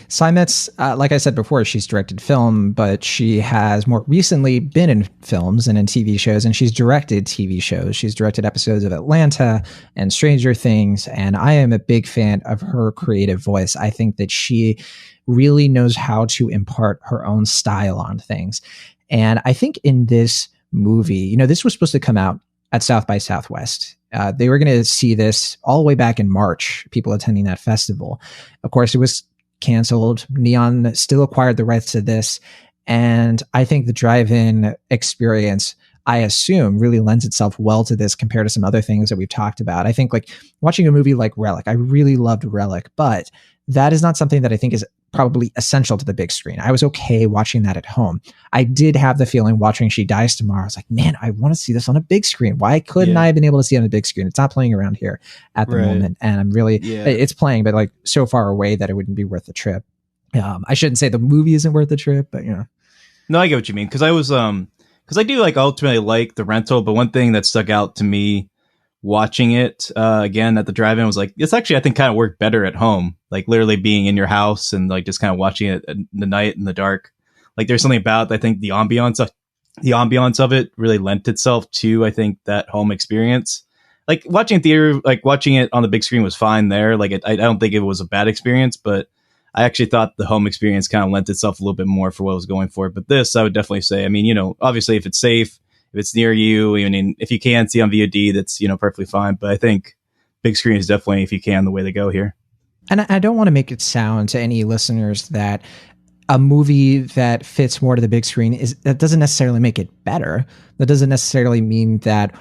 Seimetz, like I said before, she's directed film, but she has more recently been in films and in TV shows, and she's directed TV shows. She's directed episodes of Atlanta and Stranger Things, and I am a big fan of her creative voice. I think that she really knows how to impart her own style on things. And I think in this movie, you know, this was supposed to come out at South by Southwest. They were going to see this all the way back in March, people attending that festival. Of course, it was canceled. Neon still acquired the rights to this. And I think the drive-in experience, I assume, really lends itself well to this compared to some other things that we've talked about. I think like watching a movie like Relic, I really loved Relic, but that is not something that I think is probably essential to the big screen. I was okay watching that at home. I did have the feeling watching She Dies Tomorrow. I was like, man, I want to see this on a big screen. Why couldn't I have been able to see it on a big screen? It's not playing around here at the moment. And I'm really, it's playing, but like so far away that it wouldn't be worth the trip. I shouldn't say the movie isn't worth the trip, but you know. No, I get what you mean. Cause I was, cause I do like ultimately like the rental, but one thing that stuck out to me watching it again at the drive-in was like, it's actually, I think, kind of worked better at home, like literally being in your house and like just kind of watching it at the night in the dark. Like there's something about, I think the ambiance of it really lent itself to, I think, that home experience. Like watching theater, like watching it on the big screen was fine there. Like I don't think it was a bad experience, but I actually thought the home experience kind of lent itself a little bit more for what I was going for. But this, I would definitely say, I mean, you know, obviously if it's safe, if it's near you, I mean, if you can see on VOD, that's, you know, perfectly fine. But I think big screen is definitely, if you can, the way to go here. And I don't want to make it sound to any listeners that a movie that fits more to the big screen that doesn't necessarily make it better. That doesn't necessarily mean that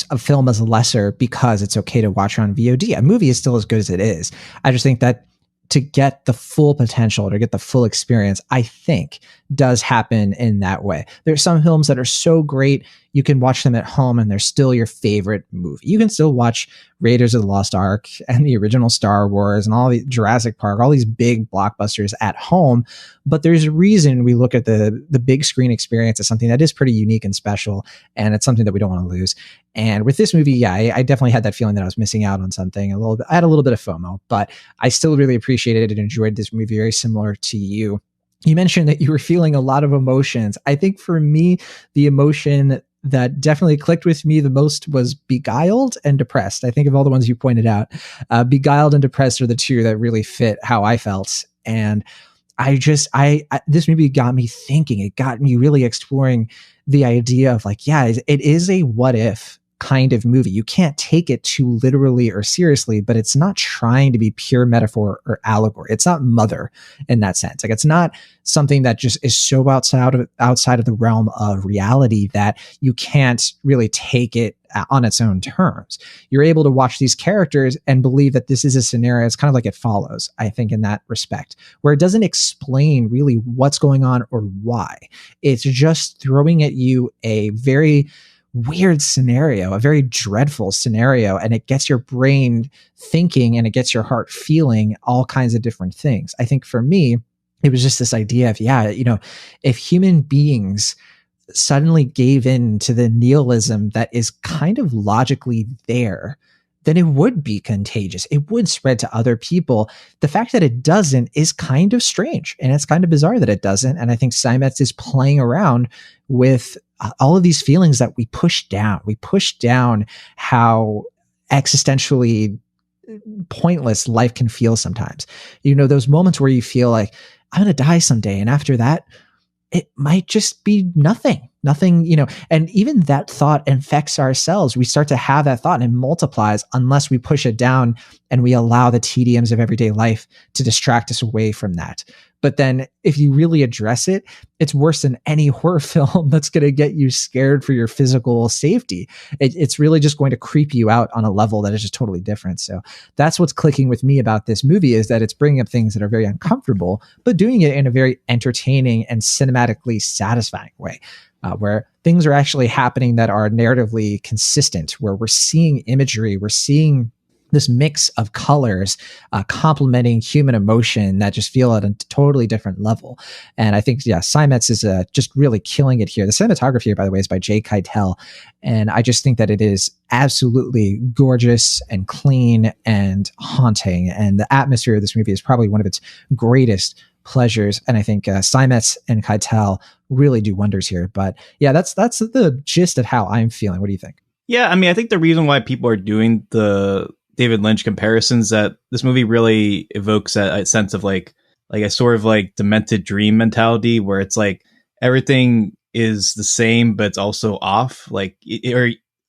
a film is lesser because it's okay to watch on VOD. A movie is still as good as it is. I just think that to get the full potential, to get the full experience, I think does happen in that way. There's some films that are so great, you can watch them at home and they're still your favorite movie. You can still watch Raiders of the Lost Ark and the original Star Wars and all the Jurassic Park, all these big blockbusters at home. But there's a reason we look at the big screen experience as something that is pretty unique and special. And it's something that we don't want to lose. And with this movie, yeah, I definitely had that feeling that I was missing out on something a little bit. I had a little bit of FOMO, but I still really appreciated and enjoyed this movie, very similar to you. You mentioned that you were feeling a lot of emotions. I think for me, the emotion that definitely clicked with me the most was beguiled and depressed. I think of all the ones you pointed out, beguiled and depressed are the two that really fit how I felt. And this movie got me thinking. It got me really exploring the idea of like, yeah, it is a what if kind of movie. You can't take it too literally or seriously, but it's not trying to be pure metaphor or allegory. It's not Mother in that sense. Like it's not something that just is so outside of the realm of reality that you can't really take it on its own terms. You're able to watch these characters and believe that this is a scenario. It's kind of like It Follows, I think, in that respect, where it doesn't explain really what's going on or why. It's just throwing at you a very weird scenario, a very dreadful scenario, and it gets your brain thinking and it gets your heart feeling all kinds of different things. I think for me, it was just this idea of, yeah, you know, if human beings suddenly gave in to the nihilism that is kind of logically there, then it would be contagious. It would spread to other people. The fact that it doesn't is kind of strange, and it's kind of bizarre that it doesn't. And I think Seimetz is playing around with all of these feelings that we push down. We push down how existentially pointless life can feel sometimes. You know, those moments where you feel like, I'm going to die someday. And after that, it might just be nothing, you know, and even that thought infects our cells. We start to have that thought and it multiplies unless we push it down and we allow the tediums of everyday life to distract us away from that. But then if you really address it, it's worse than any horror film that's going to get you scared for your physical safety. It's really just going to creep you out on a level that is just totally different. So that's what's clicking with me about this movie, is that it's bringing up things that are very uncomfortable, but doing it in a very entertaining and cinematically satisfying way. Where things are actually happening that are narratively consistent, where we're seeing imagery, we're seeing this mix of colors complementing human emotion that just feel at a totally different level. And I think, Seimetz is just really killing it here. The cinematography here, by the way, is by Jay Keitel. And I just think that it is absolutely gorgeous and clean and haunting. And the atmosphere of this movie is probably one of its greatest pleasures. And I think Seimetz and Keitel really do wonders here. But yeah, that's the gist of how I'm feeling. What do you think? Yeah, I mean, I think the reason why people are doing the David Lynch comparisons, that this movie really evokes a sense of like a sort of like demented dream mentality, where it's like everything is the same but it's also off, like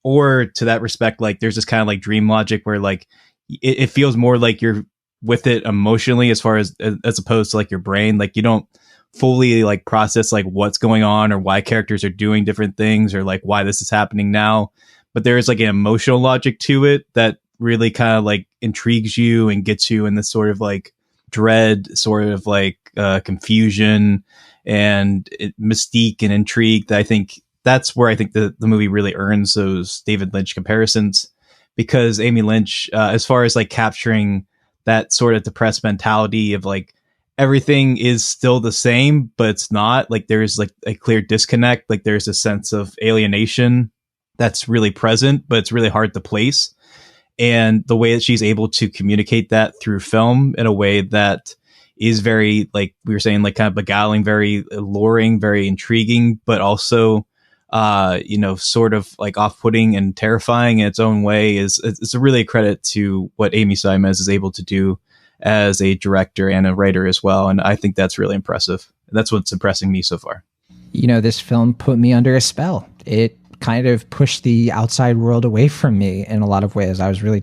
or to that respect, like there's this kind of like dream logic where like it feels more like you're with it emotionally as opposed to like your brain, like you don't fully like process like what's going on or why characters are doing different things or like why this is happening now, but there is like an emotional logic to it that really kind of like intrigues you and gets you in this sort of like dread, sort of like confusion and mystique and intrigue. That I think that's where I think the movie really earns those David Lynch comparisons, because Amy Lynch, as far as like capturing that sort of depressed mentality of like everything is still the same, but it's not, like there's like a clear disconnect. Like there's a sense of alienation that's really present, but it's really hard to place. And the way that she's able to communicate that through film in a way that is very, like we were saying, like kind of beguiling, very alluring, very intriguing, but also, sort of like off-putting and terrifying in its own way it's a really a credit to what Amy Seimetz is able to do as a director and a writer as well. And I think that's really impressive. That's what's impressing me so far. You know, this film put me under a spell. It kind of pushed the outside world away from me in a lot of ways. I was really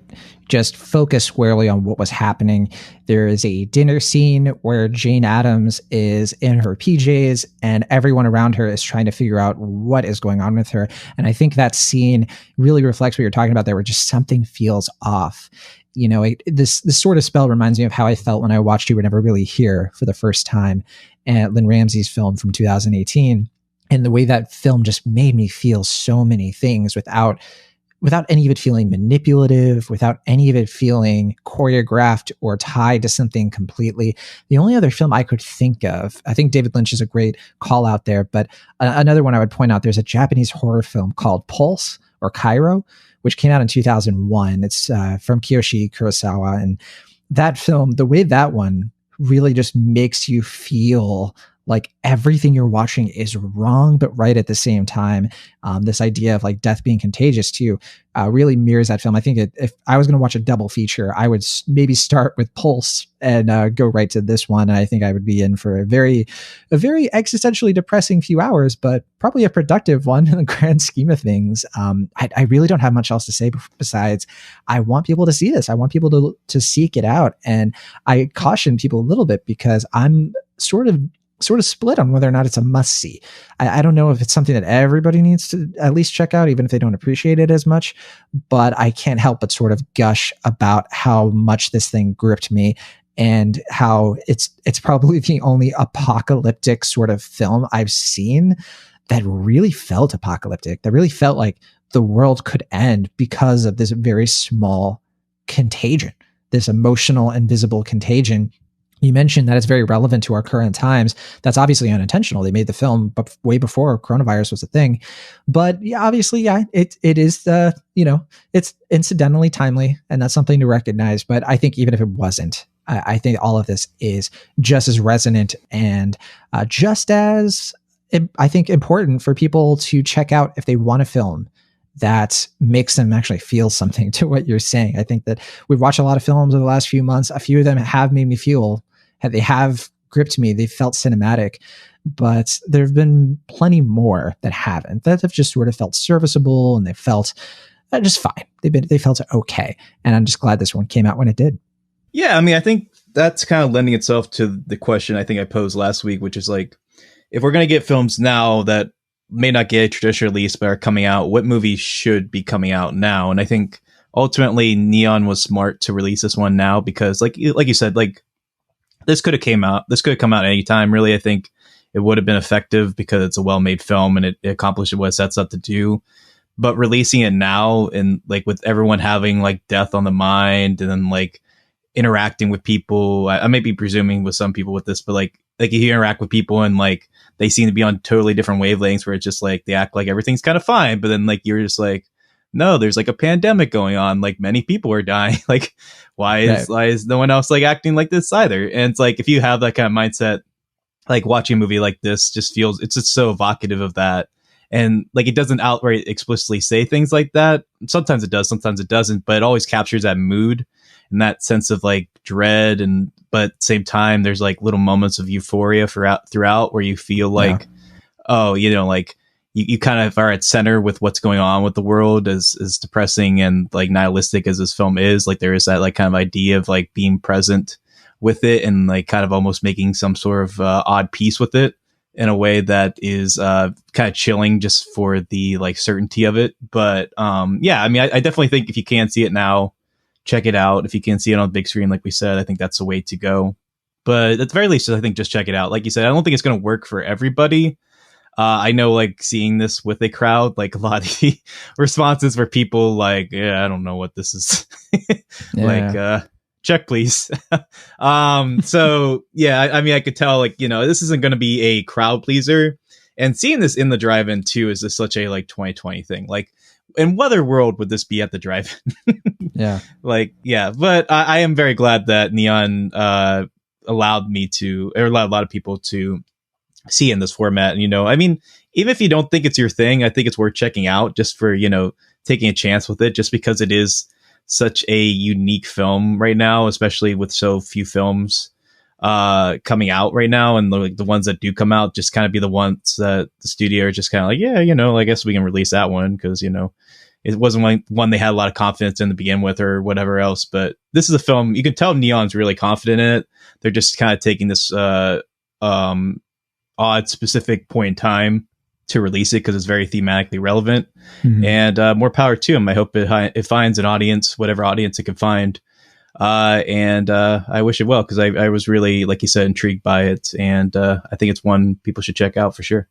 just focused squarely on what was happening. There is a dinner scene where Jane Addams is in her PJs and everyone around her is trying to figure out what is going on with her. And I think that scene really reflects what you're talking about there, where just something feels off. You know, this sort of spell reminds me of how I felt when I watched You Were Never Really Here for the first time, at Lynn Ramsey's film from 2018. And the way that film just made me feel so many things without any of it feeling manipulative, without any of it feeling choreographed or tied to something completely. The only other film I could think of, I think David Lynch is a great call out there, but another one I would point out, there's a Japanese horror film called Pulse or Cairo, which came out in 2001. It's from Kiyoshi Kurosawa. And that film, the way that one really just makes you feel like everything you're watching is wrong, but right at the same time. This idea of like death being contagious too, really mirrors that film. I think if I was going to watch a double feature, I would maybe start with Pulse and go right to this one. And I think I would be in for a very existentially depressing few hours, but probably a productive one in the grand scheme of things. I really don't have much else to say besides I want people to see this. I want people to seek it out. And I caution people a little bit because I'm sort of split on whether or not it's a must see. I don't know if it's something that everybody needs to at least check out, even if they don't appreciate it as much, but I can't help but sort of gush about how much this thing gripped me and how it's probably the only apocalyptic sort of film I've seen that really felt apocalyptic, that really felt like the world could end because of this very small contagion, this emotional invisible contagion you mentioned that it's very relevant to our current times. That's obviously unintentional. They made the film way before coronavirus was a thing. But yeah, obviously, yeah, it is, it's incidentally timely, and that's something to recognize. But I think even if it wasn't, I think all of this is just as resonant and just as, I think, important for people to check out if they want a film that makes them actually feel something to what you're saying. I think that we've watched a lot of films over the last few months. A few of them have made me feel, they have gripped me. They felt cinematic, but there have been plenty more that haven't, that have just sort of felt serviceable, and they felt just fine. They felt okay. And I'm just glad this one came out when it did. Yeah. I mean, I think that's kind of lending itself to the question I think I posed last week, which is like, if we're going to get films now that may not get a traditional release but are coming out, what movies should be coming out now? And I think ultimately Neon was smart to release this one now, because like you said, like this could have come out any time, really. I think it would have been effective because it's a well-made film and it accomplished what it sets up to do. But releasing it now, and like with everyone having like death on the mind, and then like interacting with people, I may be presuming with some people with this, but like you interact with people and like they seem to be on totally different wavelengths, where it's just like they act like everything's kind of fine, but then like you're just like, no, there's like a pandemic going on, like many people are dying. Like why is no one else like acting like this either? And it's like, if you have that kind of mindset, like watching a movie like this just feels, it's just so evocative of that. And like it doesn't outright explicitly say things like that. Sometimes it does, sometimes it doesn't, but it always captures that mood and that sense of like dread. And but at the same time, there's like little moments of euphoria throughout where you feel like, oh, like you kind of are at center with what's going on with the world, as depressing and like nihilistic as this film is. Like there is that like kind of idea of like being present with it and like kind of almost making some sort of odd peace with it in a way that is kind of chilling just for the like certainty of it. But yeah, I mean, I definitely think if you can see it now, check it out. If you can see it on the big screen, like we said, I think that's the way to go. But at the very least, I think just check it out. Like you said, I don't think it's going to work for everybody. I know like seeing this with a crowd, like a lot of the responses were people like, yeah, I don't know what this is. Like, check please. So yeah, I mean, I could tell like, this isn't going to be a crowd pleaser, and seeing this in the drive-in too, is just such a like 2020 thing. Like, in what other world would this be at the drive-in? Yeah. Like, yeah, but I am very glad that Neon allowed a lot of people to see in this format. And, I mean, even if you don't think it's your thing, I think it's worth checking out just for, taking a chance with it, just because it is such a unique film right now, especially with so few films coming out right now. And the ones that do come out just kind of be the ones that the studio are just kind of like, yeah, I guess we can release that one because, it wasn't like one they had a lot of confidence in to begin with or whatever else. But this is a film, you can tell Neon's really confident in it. They're just kind of taking this odd specific point in time to release it because it's very thematically relevant. Mm-hmm. And more power to them. I hope it finds an audience, whatever audience it can find. And I wish it well, because I was really, like you said, intrigued by it. And I think it's one people should check out for sure.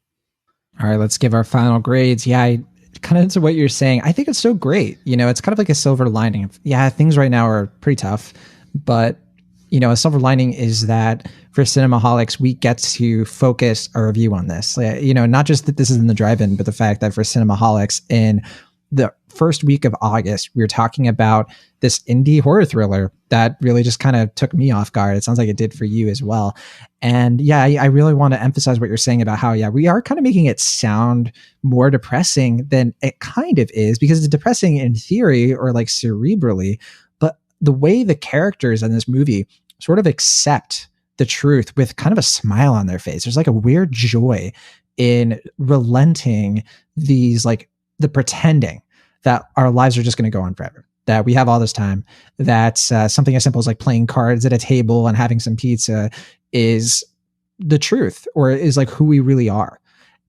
All right, let's give our final grades. Yeah, kind of into what you're saying. I think it's so great. It's kind of like a silver lining. Yeah, things right now are pretty tough, but a silver lining is that for Cinemaholics, we get to focus our review on this. Not just that this is in the drive-in, but the fact that for Cinemaholics in the first week of August, we were talking about this indie horror thriller that really just kind of took me off guard. It sounds like it did for you as well. And yeah, I really want to emphasize what you're saying about how, yeah, we are kind of making it sound more depressing than it kind of is, because it's depressing in theory or like cerebrally, but the way the characters in this movie sort of accept the truth with kind of a smile on their face. There's like a weird joy in relenting these, like the pretending that our lives are just going to go on forever, that we have all this time, that something as simple as like playing cards at a table and having some pizza is the truth, or is like who we really are.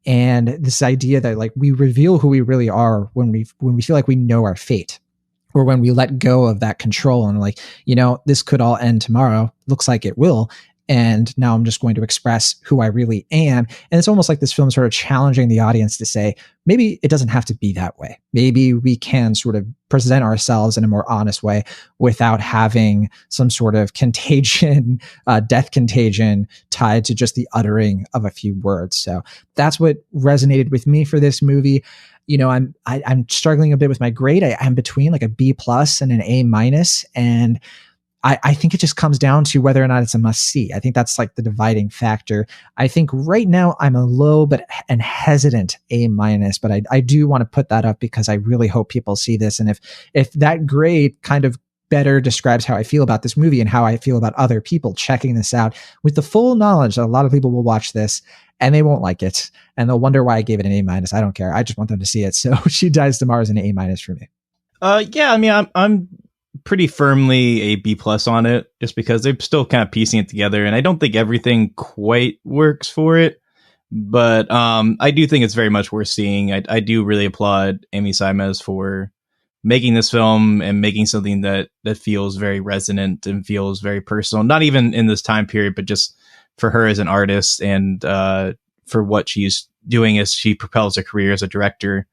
And this idea that like we reveal who we really are when we feel like we know our fate, or when we let go of that control and like, this could all end tomorrow. Looks like it will. and now I'm just going to express who I really am. And it's almost like this film sort of challenging the audience to say, maybe it doesn't have to be that way. Maybe we can sort of present ourselves in a more honest way without having some sort of contagion, death contagion tied to just the uttering of a few words. So that's what resonated with me for this movie. You know, I'm struggling a bit with my grade. I'm between like a B+ and an A-, and I think it just comes down to whether or not it's a must see. I think that's like the dividing factor. I think right now I'm a low and hesitant A-, but I do want to put that up because I really hope people see this. And if that grade kind of better describes how I feel about this movie and how I feel about other people checking this out, with the full knowledge that a lot of people will watch this and they won't like it and they'll wonder why I gave it an A-. I don't care. I just want them to see it. So She Dies Tomorrow is an A- for me. Yeah, I mean, I'm pretty firmly a B+ on it, just because they're still kind of piecing it together, and I don't think everything quite works for it. But I do think it's very much worth seeing. I do really applaud Amy Seimetz for making this film and making something that feels very resonant and feels very personal. Not even in this time period, but just for her as an artist and for what she's doing as she propels her career as a director.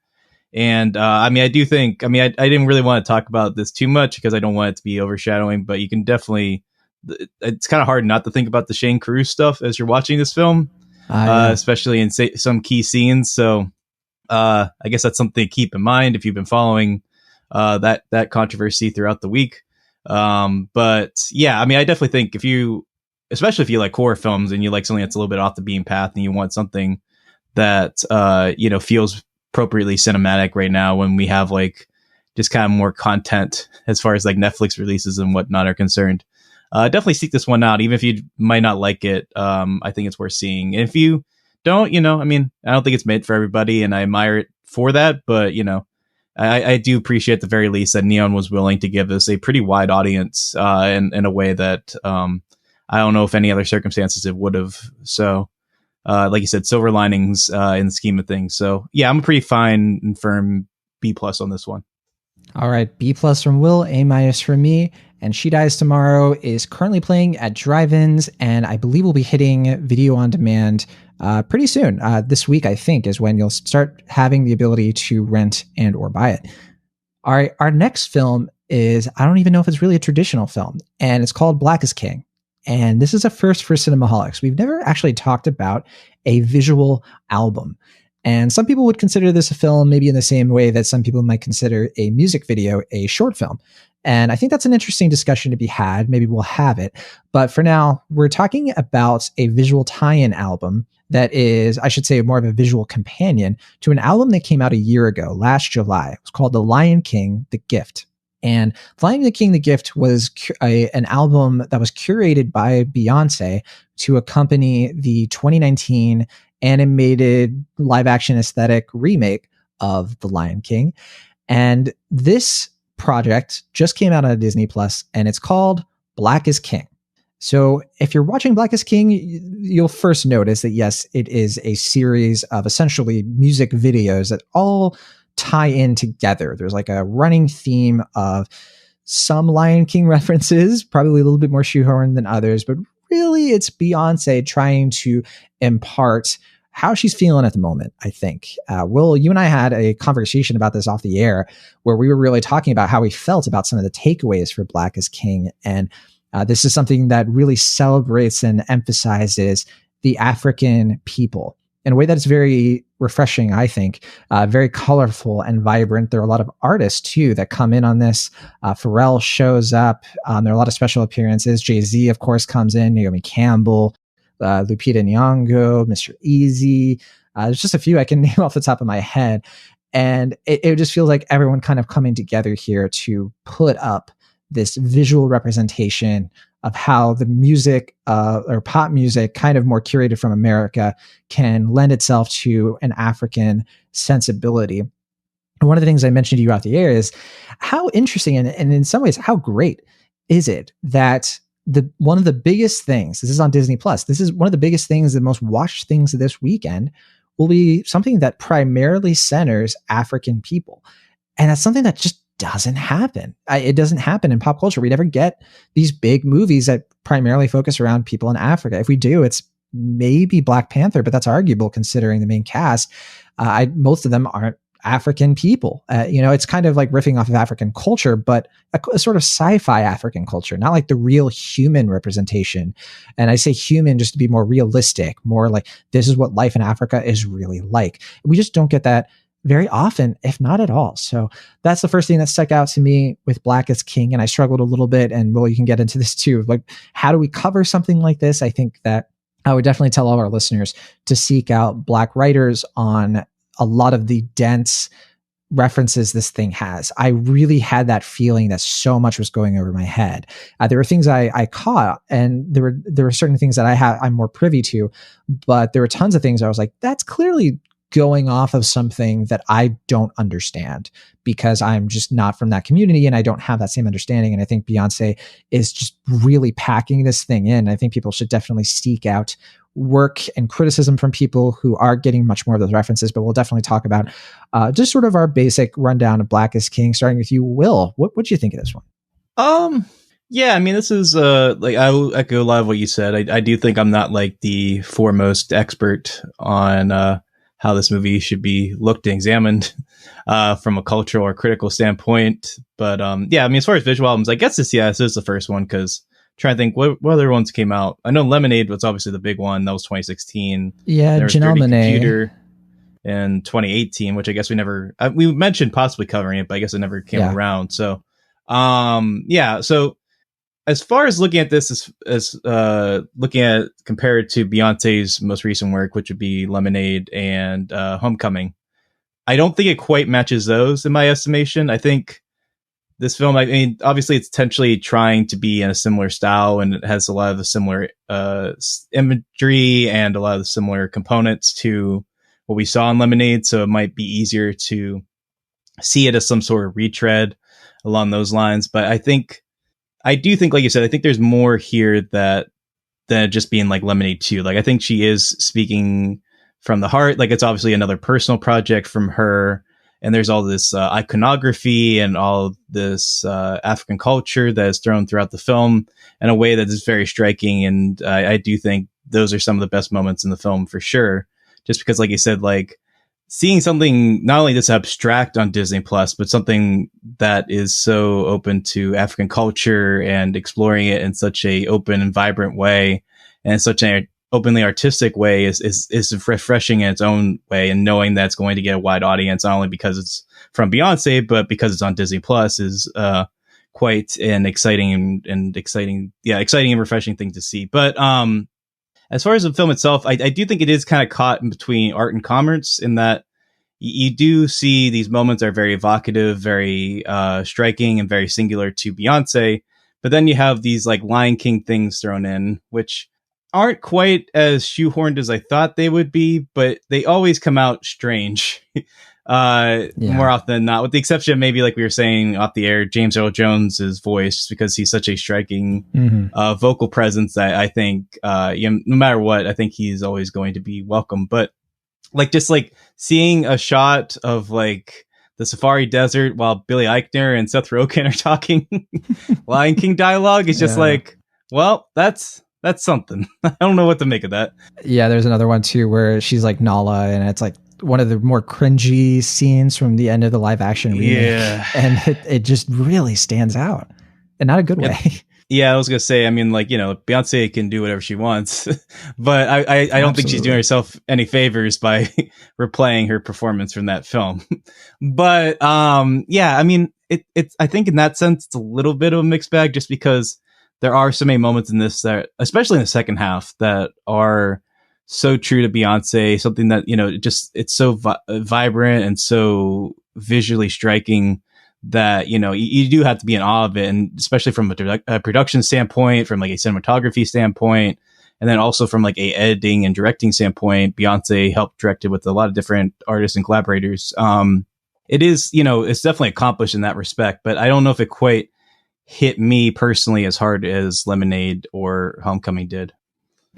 And I mean, I do think, I didn't really want to talk about this too much because I don't want it to be overshadowing, but you can definitely, it's kind of hard not to think about the Shane Carruth stuff as you're watching this film, especially in some key scenes. So I guess that's something to keep in mind if you've been following that controversy throughout the week. But yeah, I mean, I definitely think especially if you like horror films and you like something that's a little bit off the beaten path and you want something that, feels appropriately cinematic right now when we have like just kind of more content as far as like Netflix releases and whatnot are concerned. Definitely seek this one out, even if you might not like it. I think it's worth seeing. And if you don't, I don't think it's made for everybody, and I admire it for that. But I do appreciate at the very least that Neon was willing to give us a pretty wide audience in a way that I don't know if any other circumstances it would have. So. Like you said, silver linings in the scheme of things. So yeah, I'm a pretty fine and firm B+ on this one. All right, B+ from Will, A- from me. And She Dies Tomorrow is currently playing at drive-ins, and I believe we'll be hitting video on demand pretty soon. This week, I think, is when you'll start having the ability to rent and or buy it. All right, our next film is, I don't even know if it's really a traditional film, and it's called Black is King. And this is a first for Cinemaholics. We've never actually talked about a visual album. And some people would consider this a film maybe in the same way that some people might consider a music video a short film. And I think that's an interesting discussion to be had. Maybe we'll have it. But for now, we're talking about a visual tie-in album that is, I should say, more of a visual companion to an album that came out a year ago, last July. It was called The Lion King, The Gift. And Lion King, The Gift was an album that was curated by Beyoncé to accompany the 2019 animated live-action aesthetic remake of The Lion King. And this project just came out on Disney Plus, and it's called Black is King. So if you're watching Black is King, you'll first notice that, yes, it is a series of essentially music videos that all tie in together. There's like a running theme of some Lion King references, probably a little bit more shoehorned than others, but really it's Beyonce trying to impart how she's feeling at the moment, I think. Will, you and I had a conversation about this off the air where we were really talking about how we felt about some of the takeaways for Black is King. And this is something that really celebrates and emphasizes the African people in a way that's very refreshing, I think, very colorful and vibrant. There are a lot of artists, too, that come in on this. Pharrell shows up. There are a lot of special appearances. Jay-Z, of course, comes in. Naomi Campbell, Lupita Nyong'o, Mr. Easy. There's just a few I can name off the top of my head. And it just feels like everyone kind of coming together here to put up this visual representation of how the music or pop music, kind of more curated from America, can lend itself to an African sensibility. And one of the things I mentioned to you out the air is how interesting and in some ways, how great is it that one of the biggest things, this is on Disney Plus, this is one of the biggest things, the most watched things of this weekend will be something that primarily centers African people. And that's something that just doesn't happen. It doesn't happen in pop culture. We never get these big movies that primarily focus around people in Africa. If we do, it's maybe Black Panther, but that's arguable considering the main cast. Most of them aren't African people. It's kind of like riffing off of African culture, but a sort of sci-fi African culture, not like the real human representation. And I say human just to be more realistic, more like this is what life in Africa is really like. We just don't get that very often, if not at all. So that's the first thing that stuck out to me with Black is King. And I struggled a little bit, and well, you can get into this too. Like, how do we cover something like this? I think that I would definitely tell all of our listeners to seek out Black writers on a lot of the dense references this thing has. I really had that feeling that so much was going over my head. There were things I caught, and there were certain things that I'm more privy to, but there were tons of things I was like, that's clearly going off of something that I don't understand because I'm just not from that community and I don't have that same understanding. And I think Beyoncé is just really packing this thing in. I think people should definitely seek out work and criticism from people who are getting much more of those references, but we'll definitely talk about just sort of our basic rundown of Black is King, starting with you, Will. What do you think of this one? Yeah, I mean, this is like, I will echo a lot of what you said. I do think I'm not like the foremost expert on how this movie should be looked and examined from a cultural or critical standpoint. But yeah, I mean, as far as visual albums, I guess this is the first one, because trying to think what other ones came out. I know Lemonade was obviously the big one. That was 2016. Yeah, Janelle Monáe. Computer in 2018, which I guess we mentioned possibly covering it, but I guess it never came around. So, yeah. So as far as looking at this, as looking at compared to Beyonce's most recent work, which would be Lemonade and Homecoming, I don't think it quite matches those in my estimation. I think this film, I mean, obviously it's intentionally trying to be in a similar style, and it has a lot of the similar imagery and a lot of the similar components to what we saw in Lemonade. So it might be easier to see it as some sort of retread along those lines. But I do think, like you said, I think there's more here than just being like Lemonade 2. Like, I think she is speaking from the heart. Like, it's obviously another personal project from her. And there's all this iconography and all this African culture that is thrown throughout the film in a way that is very striking. And I do think those are some of the best moments in the film for sure. Just because, like you said, like seeing something not only this abstract on Disney Plus, but something that is so open to African culture and exploring it in such a open and vibrant way, and such an openly artistic way is refreshing in its own way. And knowing that it's going to get a wide audience, not only because it's from Beyonce, but because it's on Disney Plus, is quite an exciting and refreshing thing to see. But as far as the film itself, I do think it is kind of caught in between art and commerce, in that you do see these moments are very evocative, very striking, and very singular to Beyonce. But then you have these like Lion King things thrown in, which aren't quite as shoehorned as I thought they would be, but they always come out strange more often than not, with the exception of maybe, like we were saying off the air, James Earl Jones's voice, because he's such a striking vocal presence that I think no matter what, I think he's always going to be welcome. But like, just like seeing a shot of like the Safari Desert while Billy Eichner and Seth Rogen are talking Lion King dialogue is just like, well, that's something. I don't know what to make of that. Yeah, there's another one too where she's like Nala, and it's like one of the more cringy scenes from the end of the live action remake. Yeah. And it just really stands out, in not a good way. Yeah, I was gonna say, I mean, like, you know, Beyonce can do whatever she wants, but I don't think she's doing herself any favors by replaying her performance from that film. But yeah, I mean, it's I think in that sense it's a little bit of a mixed bag, just because there are so many moments in this that, especially in the second half, that are so true to Beyonce, something that, you know, it's so vibrant and so visually striking that, you know, you do have to be in awe of it. And especially from a production standpoint, from like a cinematography standpoint, and then also from like a editing and directing standpoint, Beyonce helped direct it with a lot of different artists and collaborators. It is, you know, it's definitely accomplished in that respect, but I don't know if it quite hit me personally as hard as Lemonade or Homecoming did.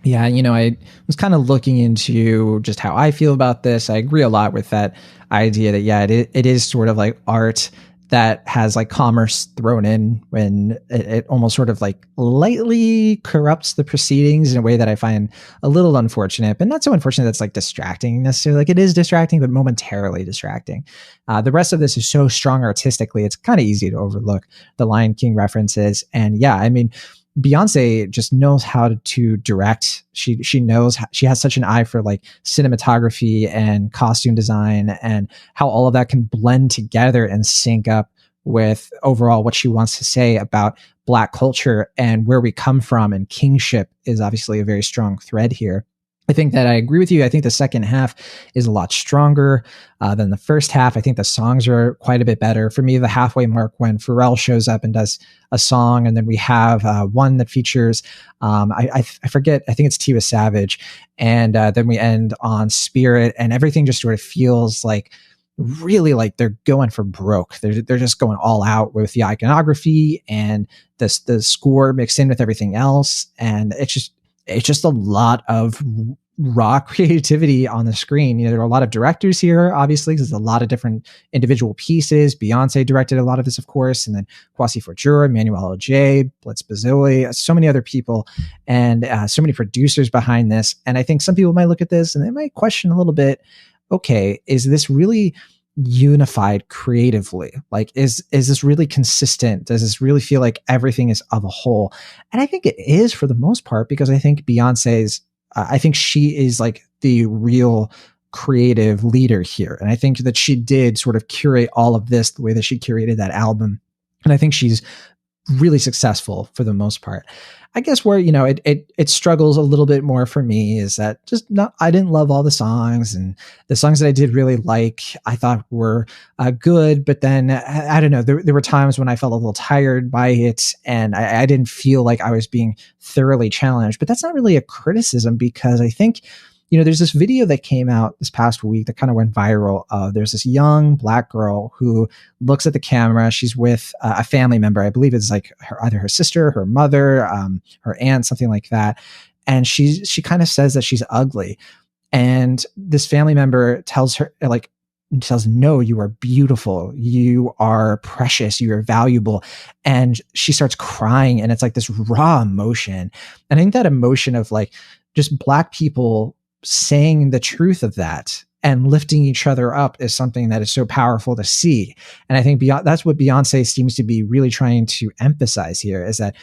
Yeah, you know, I was kind of looking into just how I feel about this. I agree a lot with that idea that, yeah, it is sort of like art that has like commerce thrown in when it almost sort of like lightly corrupts the proceedings in a way that I find a little unfortunate, but not so unfortunate that's like distracting necessarily. Like it is distracting, but momentarily distracting. The rest of this is so strong artistically, it's kind of easy to overlook the Lion King references. And yeah, I mean, Beyonce just knows how to direct. She knows she has such an eye for like cinematography and costume design and how all of that can blend together and sync up with overall what she wants to say about Black culture and where we come from. And kingship is obviously a very strong thread here. I think that I agree with you. I think the second half is a lot stronger than the first half. I think the songs are quite a bit better. For me, the halfway mark when Pharrell shows up and does a song, and then we have one that features, I forget, I think it's Tiwa Savage, and then we end on Spirit, and everything just sort of feels like really like they're going for broke. They're just going all out with the iconography and the score mixed in with everything else, and it's just a lot of raw creativity on the screen. You know, there are a lot of directors here, obviously, because there's a lot of different individual pieces. Beyonce directed a lot of this, of course, and then Kwasi Forjura, Manuel J, Blitz Bazili, so many other people, and so many producers behind this. And I think some people might look at this and they might question a little bit, okay, is this really unified creatively? Like, is this really consistent? Does this really feel like everything is of a whole? And I think it is for the most part, because I think Beyonce's, I think she is like the real creative leader here. And I think that she did sort of curate all of this the way that she curated that album. And I think she's really successful for the most part. I guess where, you know, it struggles a little bit more for me is that I didn't love all the songs, and the songs that I did really like, I thought were good, but then I don't know, there were times when I felt a little tired by it, and I didn't feel like I was being thoroughly challenged. But that's not really a criticism, because I think, you know, there's this video that came out this past week that kind of went viral. There's this young Black girl who looks at the camera. She's with a family member. I believe it's like either her sister, her mother, her aunt, something like that. And she kind of says that she's ugly. And this family member tells her, no, you are beautiful. You are precious. You are valuable. And she starts crying, and it's like this raw emotion. And I think that emotion of like just Black people saying the truth of that and lifting each other up is something that is so powerful to see. And I think that's what Beyonce seems to be really trying to emphasize here, is that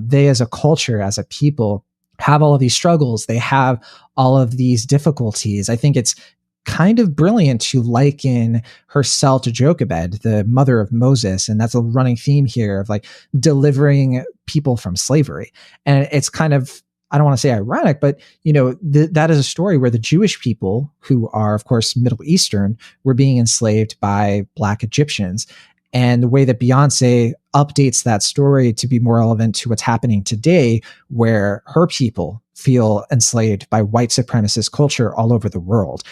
they as a culture, as a people, have all of these struggles. They have all of these difficulties. I think it's kind of brilliant to liken herself to Jochebed, the mother of Moses. And that's a running theme here of like delivering people from slavery. And it's kind of, I don't want to say ironic, but, you know, that is a story where the Jewish people, who are, of course, Middle Eastern, were being enslaved by Black Egyptians. And the way that Beyonce updates that story to be more relevant to what's happening today, where her people feel enslaved by white supremacist culture all over the world,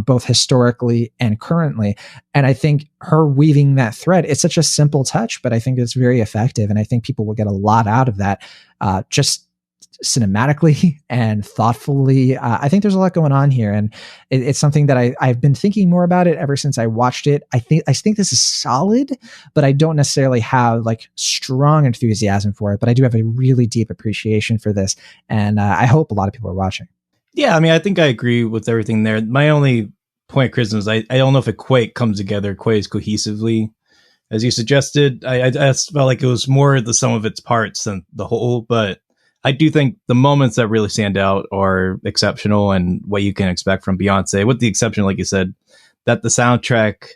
both historically and currently. And I think her weaving that thread, it's such a simple touch, but I think it's very effective. And I think people will get a lot out of that, just cinematically and thoughtfully. I think there's a lot going on here, and it's something that I've been thinking more about it ever since I watched it. I think this is solid, but I don't necessarily have like strong enthusiasm for it, but I do have a really deep appreciation for this, and I hope a lot of people are watching. Yeah, I mean, I think I agree with everything there. My only point of criticism is I don't know if it quite comes together quite as cohesively as you suggested. I felt like it was more the sum of its parts than the whole, but I do think the moments that really stand out are exceptional and what you can expect from Beyonce, with the exception, like you said, that the soundtrack,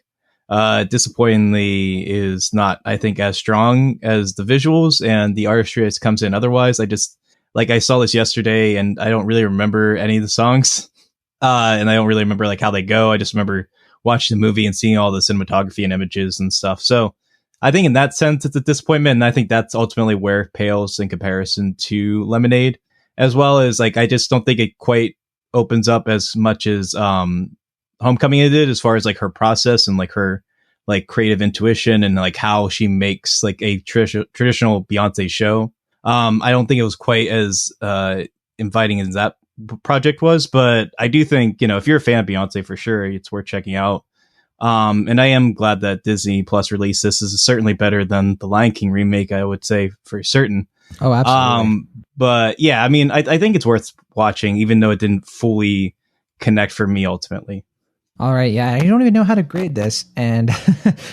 disappointingly, is not, I think, as strong as the visuals, and the artistry comes in otherwise. I saw this yesterday, and I don't really remember any of the songs, and I don't really remember like how they go. I just remember watching the movie and seeing all the cinematography and images and stuff. So I think in that sense, it's a disappointment. And I think that's ultimately where it pales in comparison to Lemonade, as well as like, I just don't think it quite opens up as much as Homecoming did, as far as like her process and like her like creative intuition and like how she makes like a traditional Beyonce show. I don't think it was quite as inviting as that project was, but I do think, you know, if you're a fan of Beyonce, for sure, it's worth checking out. And I am glad that Disney Plus released this. This is certainly better than the Lion King remake, I would say for certain. Oh, absolutely. But yeah, I mean, I think it's worth watching, even though it didn't fully connect for me ultimately. All right, yeah, I don't even know how to grade this, and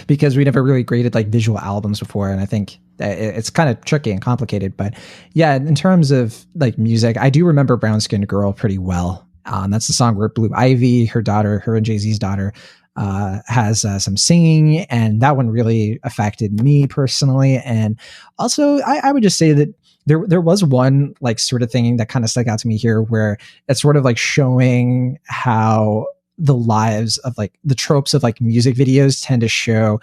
because we never really graded like visual albums before, and I think that it's kind of tricky and complicated. But yeah, in terms of like music, I do remember Brown Skinned Girl pretty well. That's the song where Blue Ivy, her and Jay-Z's daughter, has some singing, and that one really affected me personally. And also, I would just say that there was one like sort of thing that kind of stuck out to me here, where it's sort of like showing how the lives of like the tropes of like music videos tend to show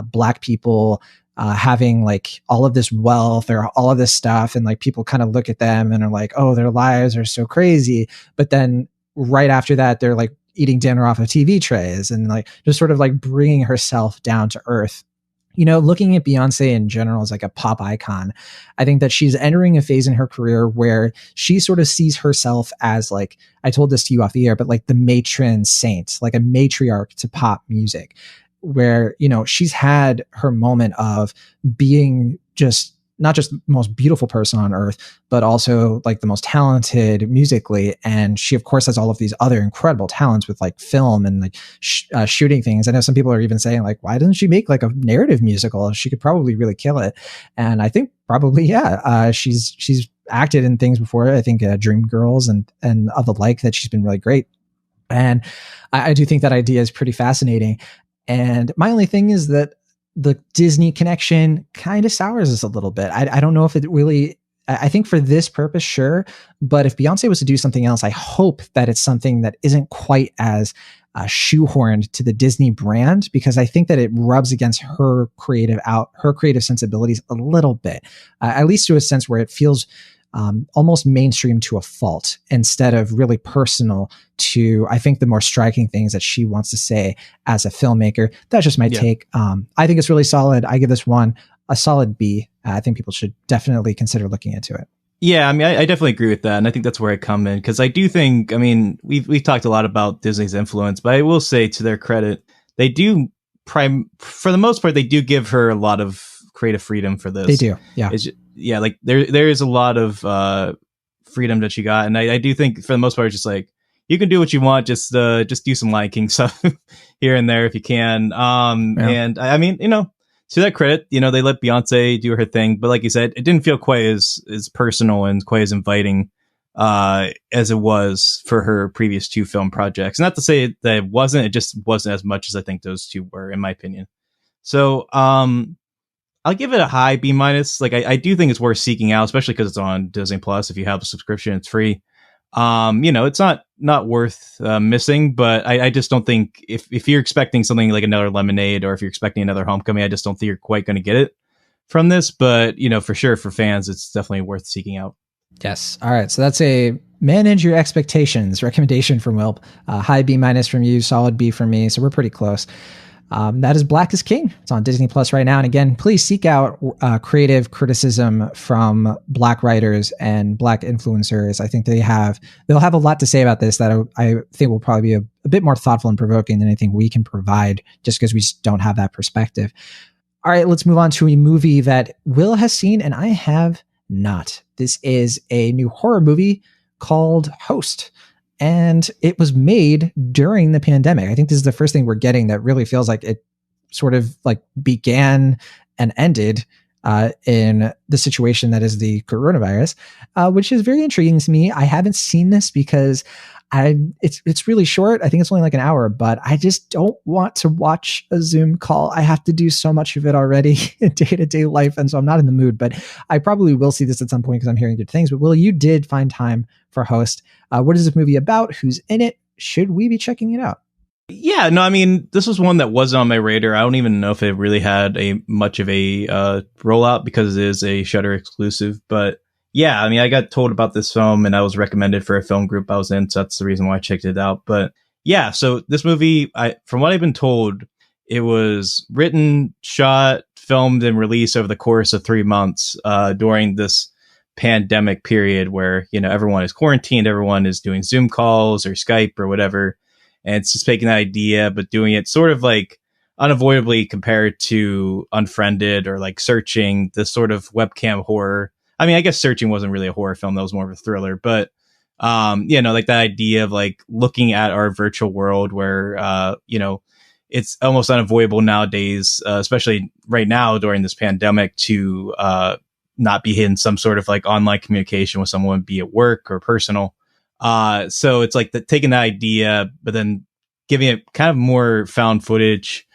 Black people having like all of this wealth or all of this stuff, and like people kind of look at them and are like, oh, their lives are so crazy, but then right after that they're like eating dinner off of TV trays, and like just sort of like bringing herself down to earth. You know, looking at Beyonce in general as like a pop icon, I think that she's entering a phase in her career where she sort of sees herself as like, I told this to you off the air, but like the matron saint, like a matriarch to pop music, where, you know, she's had her moment of being just not just the most beautiful person on earth, but also like the most talented musically. And she, of course, has all of these other incredible talents with like film and like shooting things. I know some people are even saying like, why doesn't she make like a narrative musical? She could probably really kill it. And I think probably, yeah, she's acted in things before. I think Dreamgirls and of the like, that she's been really great. And I do think that idea is pretty fascinating. And my only thing is that the Disney connection kind of sours us a little bit. I don't know if it really, I think for this purpose, sure. But if Beyonce was to do something else, I hope that it's something that isn't quite as shoehorned to the Disney brand, because I think that it rubs against her creative sensibilities a little bit, at least to a sense where it feels almost mainstream to a fault instead of really personal to, I think, the more striking things that she wants to say as a filmmaker. That's just my take. I think it's really solid. I give this one a solid B. I think people should definitely consider looking into it. Yeah, I mean, I definitely agree with that. And I think that's where I come in, because I do think, I mean, we've talked a lot about Disney's influence, but I will say, to their credit, they do for the most part, they do give her a lot of creative freedom for this. They do. Yeah. Yeah, like there is a lot of freedom that she got, and I do think for the most part, it's just like, you can do what you want, just do some Lion King stuff here and there if you can. And I mean, you know, to that credit, you know, they let Beyonce do her thing, but like you said, it didn't feel quite as personal and quite as inviting as it was for her previous two film projects. Not to say that it wasn't, it just wasn't as much as I think those two were, in my opinion. So I'll give it a high B-. Like I do think it's worth seeking out, especially because it's on Disney Plus. If you have a subscription, it's free. You know, it's not worth missing, but I just don't think if you're expecting something like another Lemonade, or if you're expecting another Homecoming, I just don't think you're quite going to get it from this. But, you know, for sure, for fans, it's definitely worth seeking out. Yes. All right. So that's a manage your expectations recommendation from Will. High B- from you, solid B from me. So we're pretty close. That is Black is King. It's on Disney Plus right now. And again, please seek out creative criticism from Black writers and Black influencers. I think they'll have a lot to say about this that I think will probably be a bit more thoughtful and provoking than anything we can provide, just because we just don't have that perspective. All right, let's move on to a movie that Will has seen and I have not. This is a new horror movie called Host. And it was made during the pandemic. I think this is the first thing we're getting that really feels like it sort of like began and ended in the situation that is the coronavirus, which is very intriguing to me. I haven't seen this because it's really short. I think it's only like an hour, but I just don't want to watch a Zoom call. I have to do so much of it already in day-to-day life, and so I'm not in the mood. But I probably will see this at some point because I'm hearing good things. But Will, you did find time for Host. What is this movie about? Who's in it? Should we be checking it out? Yeah, no, I mean, this was one that wasn't on my radar. I don't even know if it really had much of a rollout because it is a Shudder exclusive. But yeah, I mean, I got told about this film and I was recommended for a film group I was in. So that's the reason why I checked it out. But yeah, so this movie, from what I've been told, it was written, shot, filmed, and released over the course of 3 months during this pandemic period where, you know, everyone is quarantined, everyone is doing Zoom calls or Skype or whatever. And it's just taking that idea, but doing it sort of like unavoidably compared to Unfriended or like Searching, this sort of webcam horror. I mean, I guess Searching wasn't really a horror film. That was more of a thriller, but like that idea of like looking at our virtual world where, it's almost unavoidable nowadays, especially right now during this pandemic, to not be in some sort of like online communication with someone, be it work or personal. So it's like taking that idea, but then giving it kind of more found footage,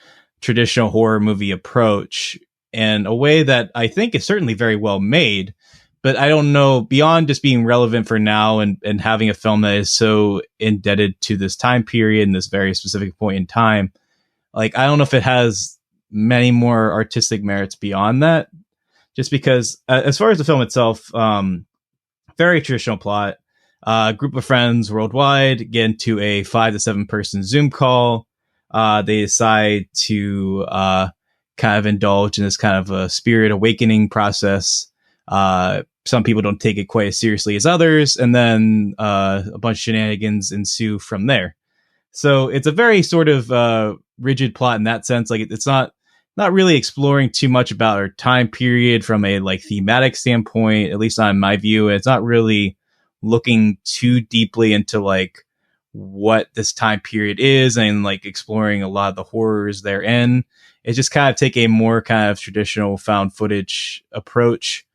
traditional horror movie approach in a way that I think is certainly very well made. But I don't know, beyond just being relevant for now and having a film that is so indebted to this time period and this very specific point in time, like, I don't know if it has many more artistic merits beyond that, just because as far as the film itself, very traditional plot, group of friends worldwide get into a 5 to 7 person Zoom call. They decide to kind of indulge in this kind of a spirit awakening process. Some people don't take it quite as seriously as others, and then a bunch of shenanigans ensue from there. So it's a very sort of rigid plot in that sense. Like, it's not really exploring too much about our time period from a like thematic standpoint, at least not in my view. It's not really looking too deeply into like what this time period is and like exploring a lot of the horrors therein. It's just kind of take a more kind of traditional found footage approach,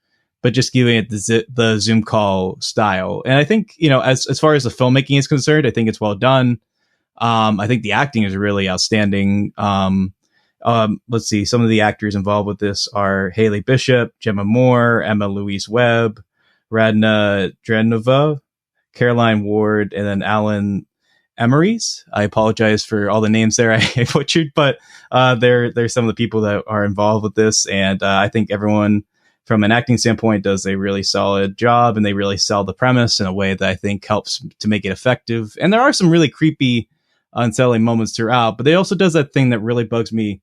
but just giving it the Zoom call style. And I think, as far as the filmmaking is concerned, I think it's well done. I think the acting is really outstanding. Let's see. Some of the actors involved with this are Haley Bishop, Gemma Moore, Emma Louise Webb, Radna Drenova, Caroline Ward, and then Alan Emeries. I apologize for all the names there I butchered, but they're some of the people that are involved with this. And I think everyone from an acting standpoint does a really solid job, and they really sell the premise in a way that I think helps to make it effective. And there are some really creepy, unsettling moments throughout, but it also does that thing that really bugs me,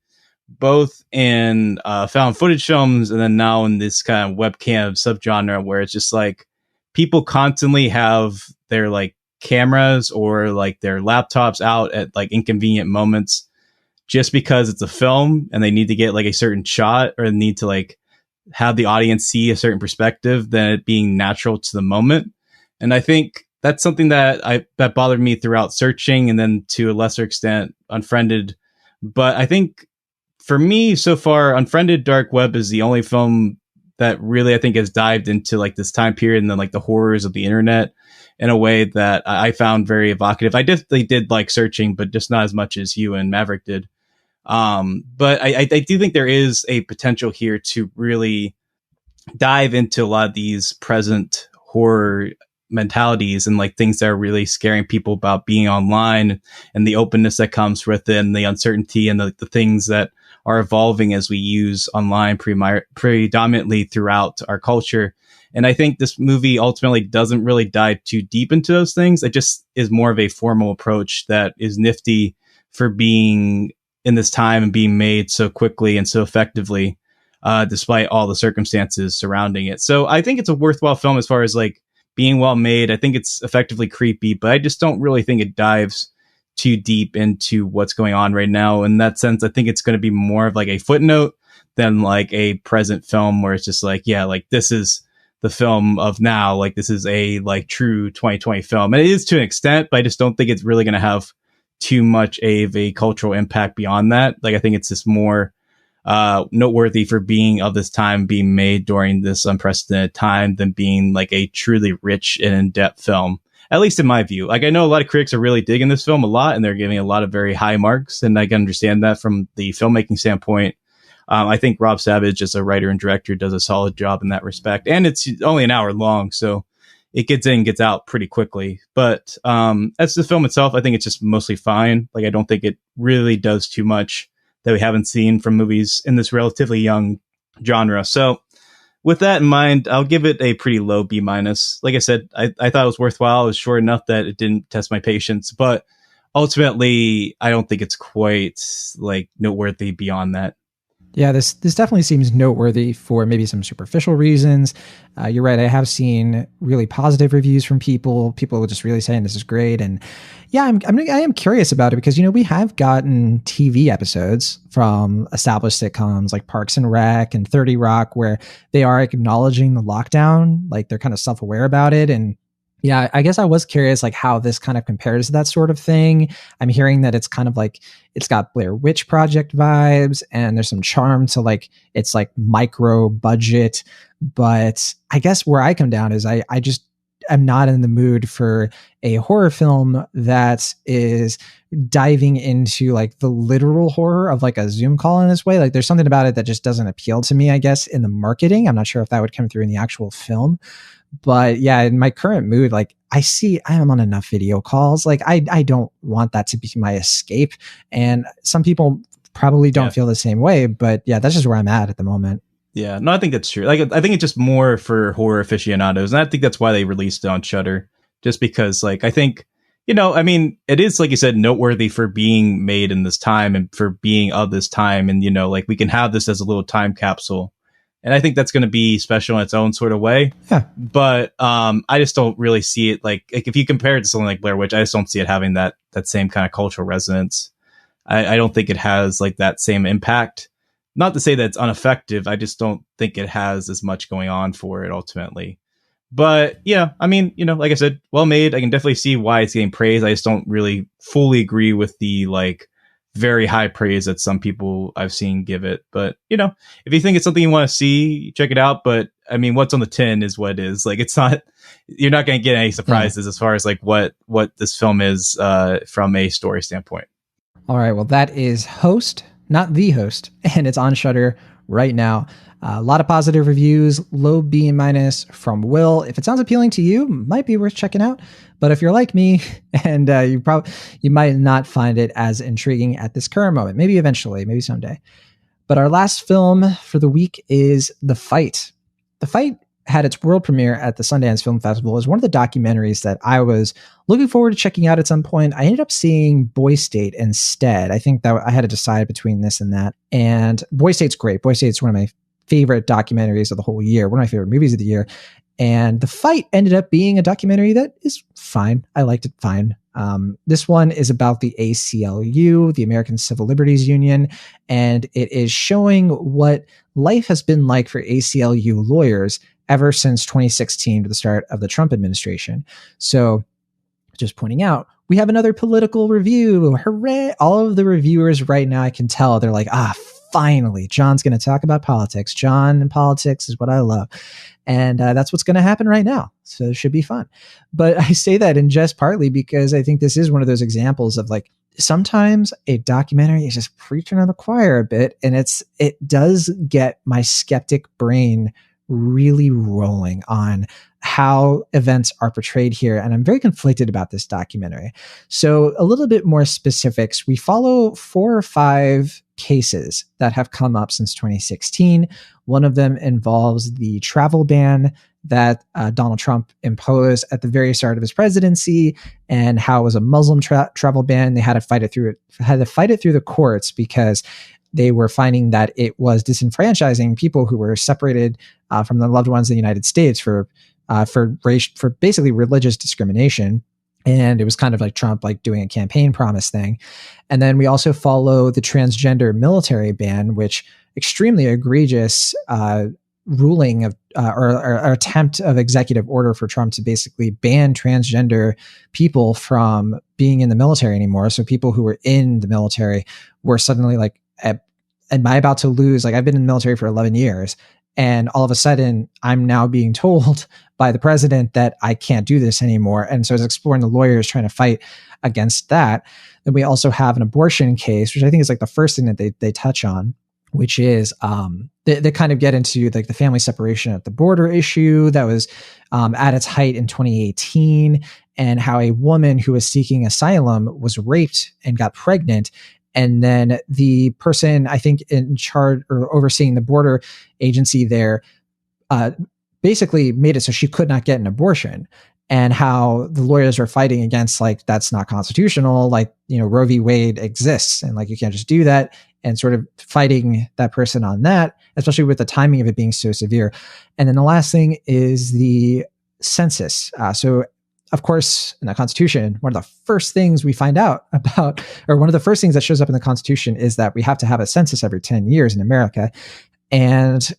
both in found footage films and then now in this kind of webcam subgenre, where it's just like people constantly have their like cameras or like their laptops out at like inconvenient moments just because it's a film and they need to get like a certain shot or need to like have the audience see a certain perspective than it being natural to the moment. And I think that's something that bothered me throughout Searching, and then to a lesser extent Unfriended. But I think for me so far, Unfriended Dark Web is the only film that really I think has dived into like this time period and then like the horrors of the internet in a way that I found very evocative. I definitely did like Searching, but just not as much as you and Maverick did. But I do think there is a potential here to really dive into a lot of these present horror mentalities and like things that are really scaring people about being online and the openness that comes with it and the uncertainty and the things that are evolving as we use online predominantly throughout our culture. And I think this movie ultimately doesn't really dive too deep into those things. It just is more of a formal approach that is nifty for being in this time and being made so quickly and so effectively, despite all the circumstances surrounding it. So I think it's a worthwhile film as far as like being well made. I think it's effectively creepy, but I just don't really think it dives too deep into what's going on right now. In that sense, I think it's going to be more of like a footnote than like a present film where it's just like, yeah, like this is the film of now. Like this is a like true 2020 film. And it is to an extent, but I just don't think it's really going to have too much of a cultural impact beyond that. Like I think it's just more noteworthy for being of this time, being made during this unprecedented time, than being like a truly rich and in-depth film, at least in my view. Like I know a lot of critics are really digging this film a lot and they're giving a lot of very high marks, and I can understand that from the filmmaking standpoint. I think Rob Savage as a writer and director does a solid job in that respect, and it's only an hour long, so it gets in, gets out pretty quickly. But as the film itself, I think it's just mostly fine. Like I don't think it really does too much that we haven't seen from movies in this relatively young genre. So with that in mind, I'll give it a pretty low B-. Like I said, I thought it was worthwhile. It was short enough that it didn't test my patience, but ultimately I don't think it's quite like noteworthy beyond that. Yeah, this definitely seems noteworthy for maybe some superficial reasons. You're right. I have seen really positive reviews from people. People just really saying this is great, and yeah, I am curious about it because we have gotten TV episodes from established sitcoms like Parks and Rec and 30 Rock where they are acknowledging the lockdown, like they're kind of self-aware about it. And yeah, I guess I was curious like how this kind of compares to that sort of thing. I'm hearing that it's kind of like it's got Blair Witch Project vibes and there's some charm to like it's like micro budget. But I guess where I come down is I just am not in the mood for a horror film that is diving into like the literal horror of like a Zoom call in this way. Like there's something about it that just doesn't appeal to me, I guess, in the marketing. I'm not sure if that would come through in the actual film. But yeah, in my current mood, like I am on enough video calls. Like I don't want that to be my escape. And some people probably don't feel the same way. But yeah, that's just where I'm at the moment. Yeah, no, I think that's true. Like, I think it's just more for horror aficionados, and I think that's why they released it on Shudder. Just because, like, I think, I mean, it is, like you said, noteworthy for being made in this time and for being of this time, and like we can have this as a little time capsule, and I think that's going to be special in its own sort of way. Yeah. But I just don't really see it like if you compare it to something like Blair Witch, I just don't see it having that same kind of cultural resonance. I don't think it has like that same impact. Not to say that it's ineffective. I just don't think it has as much going on for it ultimately. But yeah, I mean, like I said, well made. I can definitely see why it's getting praise. I just don't really fully agree with the like very high praise that some people I've seen give it. But if you think it's something you want to see, check it out. But I mean, what's on the tin is what it is. Like it's not, you're not going to get any surprises as far as like what this film is from a story standpoint. All right. Well, that is Host. Not The Host, and it's on Shudder right now. A lot of positive reviews, low B- from Will. If it sounds appealing to you, might be worth checking out. But if you're like me, and you might not find it as intriguing at this current moment. Maybe eventually, maybe someday. But our last film for the week is The Fight. The Fight had its world premiere at the Sundance Film Festival. It was one of the documentaries that I was looking forward to checking out at some point. I ended up seeing Boy State instead. I think that I had to decide between this and that. And Boy State's great. Boy State's one of my favorite documentaries of the whole year, one of my favorite movies of the year. And The Fight ended up being a documentary that is fine. I liked it fine. This one is about the ACLU, the American Civil Liberties Union, and it is showing what life has been like for ACLU lawyers ever since 2016 to the start of the Trump administration. So just pointing out, we have another political review. Hooray. All of the reviewers right now, I can tell they're like, finally, John's going to talk about politics. John and politics is what I love. And that's what's going to happen right now. So it should be fun. But I say that in just partly because I think this is one of those examples of like, sometimes a documentary is just preaching to the choir a bit. And it does get my skeptic brain really rolling on how events are portrayed here. And I'm very conflicted about this documentary. So a little bit more specifics. We follow 4 or 5 cases that have come up since 2016. One of them involves the travel ban that Donald Trump imposed at the very start of his presidency, and how it was a Muslim travel ban. They had to fight it through the courts because they were finding that it was disenfranchising people who were separated from their loved ones in the United States for basically religious discrimination. And it was kind of like Trump like doing a campaign promise thing. And then we also follow the transgender military ban, which extremely egregious ruling of or attempt of executive order for Trump to basically ban transgender people from being in the military anymore. So people who were in the military were suddenly like, am I about to lose? Like, I've been in the military for 11 years. And all of a sudden, I'm now being told by the president that I can't do this anymore. And so I was exploring the lawyers trying to fight against that. Then we also have an abortion case, which I think is like the first thing that they touch on, which is they kind of get into like the family separation at the border issue that was at its height in 2018, and how a woman who was seeking asylum was raped and got pregnant. And then the person, I think, in charge or overseeing the border agency there basically made it so she could not get an abortion, and how the lawyers are fighting against like, that's not constitutional. Like, Roe v. Wade exists and like, you can't just do that. and sort of fighting that person on that, especially with the timing of it being so severe. And then the last thing is the census. So of course, in the Constitution, one of the first things we find out about, or one of the first things that shows up in the Constitution, is that we have to have a census every 10 years in America. And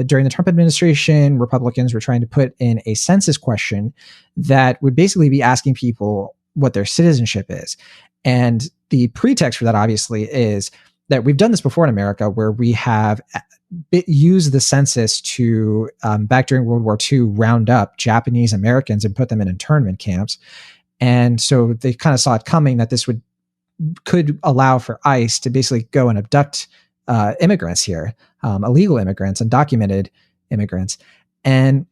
during the Trump administration, Republicans were trying to put in a census question that would basically be asking people what their citizenship is. And the pretext for that, obviously, is that we've done this before in America, where we have used the census to, back during World War II, round up Japanese Americans and put them in internment camps. And so they kind of saw it coming that this could allow for ICE to basically go and abduct immigrants here, illegal immigrants, undocumented immigrants. And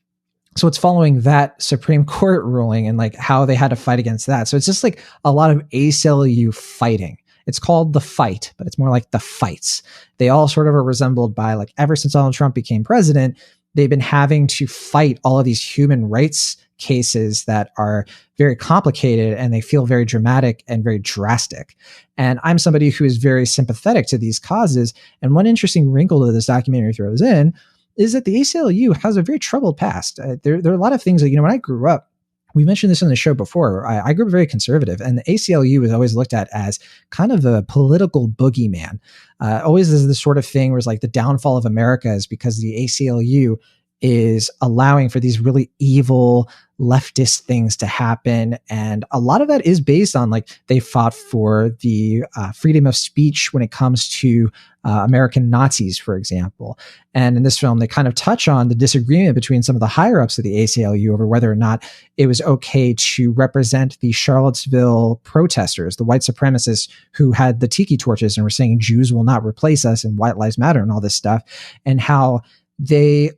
so it's following that Supreme Court ruling and like how they had to fight against that. So it's just like a lot of ACLU fighting. It's called The Fight, but it's more like The Fights. They all sort of are resembled by, like, ever since Donald Trump became president, they've been having to fight all of these human rights cases that are very complicated, and they feel very dramatic and very drastic. And I'm somebody who is very sympathetic to these causes. And one interesting wrinkle that this documentary throws in is that the ACLU has a very troubled past. There are a lot of things that, when I grew up, we mentioned this on the show before, I grew up very conservative, and the ACLU was always looked at as kind of a political boogeyman. Always as this sort of thing where it's like the downfall of America is because the ACLU is allowing for these really evil leftist things to happen. And a lot of that is based on, like, they fought for the freedom of speech when it comes to American Nazis, for example. And in this film, they kind of touch on the disagreement between some of the higher ups of the ACLU over whether or not it was okay to represent the Charlottesville protesters, the white supremacists who had the tiki torches and were saying Jews will not replace us and White Lives Matter and all this stuff, and how they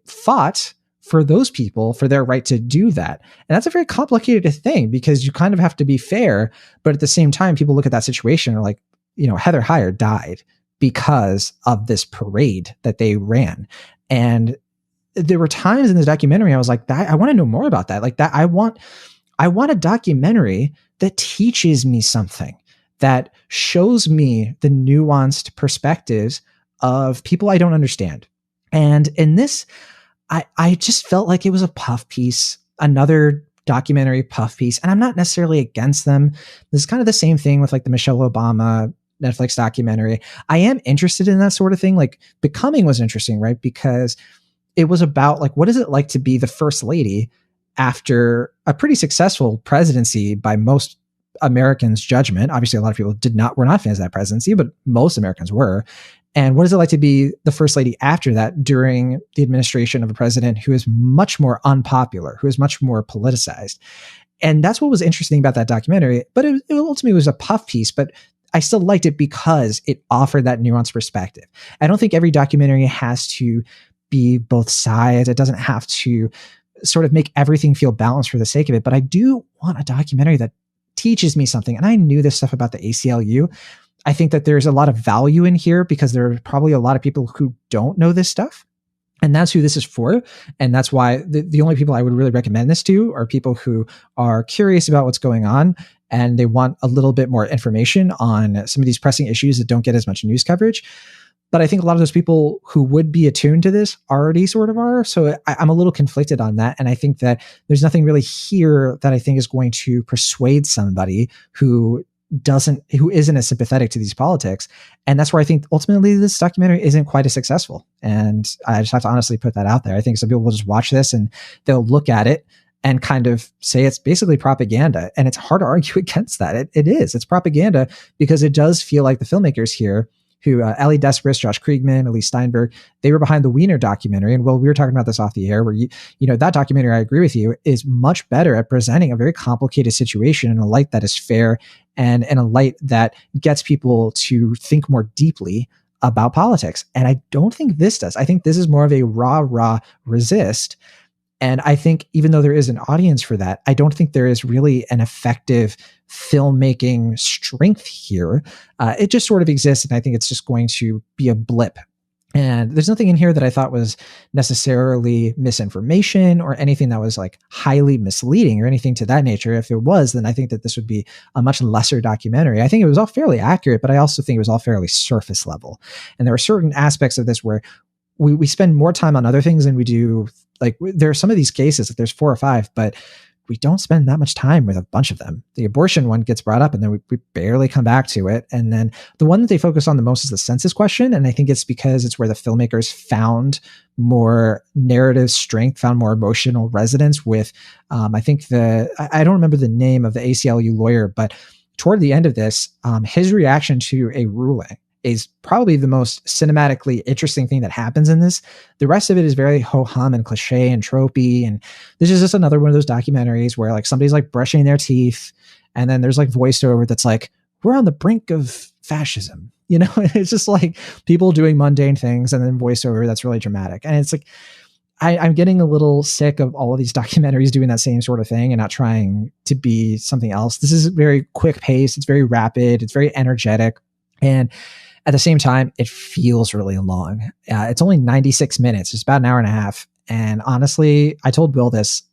fought for those people for their right to do that. And that's a very complicated thing, because you kind of have to be fair, but at the same time, people look at that situation and are like, Heather Heyer died because of this parade that they ran. And there were times in this documentary I was like, I want to know more about that. Like that, I want a documentary that teaches me something, that shows me the nuanced perspectives of people I don't understand. And in this, I just felt like it was a puff piece, another documentary puff piece. And I'm not necessarily against them. This is kind of the same thing with like the Michelle Obama Netflix documentary. I am interested in that sort of thing. Like Becoming was interesting, right? Because it was about, like, what is it like to be the first lady after a pretty successful presidency by most Americans' judgment. Obviously, a lot of people were not fans of that presidency, but most Americans were. And what is it like to be the first lady after that during the administration of a president who is much more unpopular, who is much more politicized? And that's what was interesting about that documentary. But it ultimately was a puff piece, but I still liked it because it offered that nuanced perspective. I don't think every documentary has to be both sides. It doesn't have to sort of make everything feel balanced for the sake of it. But I do want a documentary that teaches me something. And I knew this stuff about the ACLU. I think that there's a lot of value in here because there are probably a lot of people who don't know this stuff. And that's who this is for. And that's why the only people I would really recommend this to are people who are curious about what's going on and they want a little bit more information on some of these pressing issues that don't get as much news coverage. But I think a lot of those people who would be attuned to this already sort of are. So I'm a little conflicted on that. And I think that there's nothing really here that I think is going to persuade somebody who isn't as sympathetic to these politics. And that's where I think ultimately this documentary isn't quite as successful. And I just have to honestly put that out there. I think some people will just watch this and they'll look at it and kind of say it's basically propaganda. And it's hard to argue against that. It is. It's propaganda because it does feel like the filmmakers here who Ellie Despres, Josh Kriegman, Elise Steinberg, they were behind the Wiener documentary. And we were talking about this off the air where, that documentary, I agree with you, is much better at presenting a very complicated situation in a light that is fair and in a light that gets people to think more deeply about politics. And I don't think this does. I think this is more of a rah resist. And I think even though there is an audience for that, I don't think there is really an effective filmmaking strength here. It just sort of exists. And I think it's just going to be a blip And there's nothing in here that I thought was necessarily misinformation or anything that was like highly misleading or anything to that nature. If it was, then I think that this would be a much lesser documentary. I think it was all fairly accurate, but I also think it was all fairly surface level. And there are certain aspects of this where we spend more time on other things than we do. Like there are some of these cases, like there's 4 or 5, but we don't spend that much time with a bunch of them. The abortion one gets brought up and then we barely come back to it. And then the one that they focus on the most is the census question. And I think it's because it's where the filmmakers found more narrative strength, found more emotional resonance with, I think I don't remember the name of the ACLU lawyer, but toward the end of this, his reaction to a ruling is probably the most cinematically interesting thing that happens in this. The rest of it is very ho-hum and cliche and tropey. And this is just another one of those documentaries where like somebody's like brushing their teeth and then there's like voiceover that's like, we're on the brink of fascism. You know, it's just like people doing mundane things and then voiceover that's really dramatic. And it's like, I'm getting a little sick of all of these documentaries doing that same sort of thing and not trying to be something else. This is very quick paced. It's very rapid. It's very energetic. And at the same time, it feels really long. It's only 96 minutes. It's about an hour and a half. And honestly, I told Will this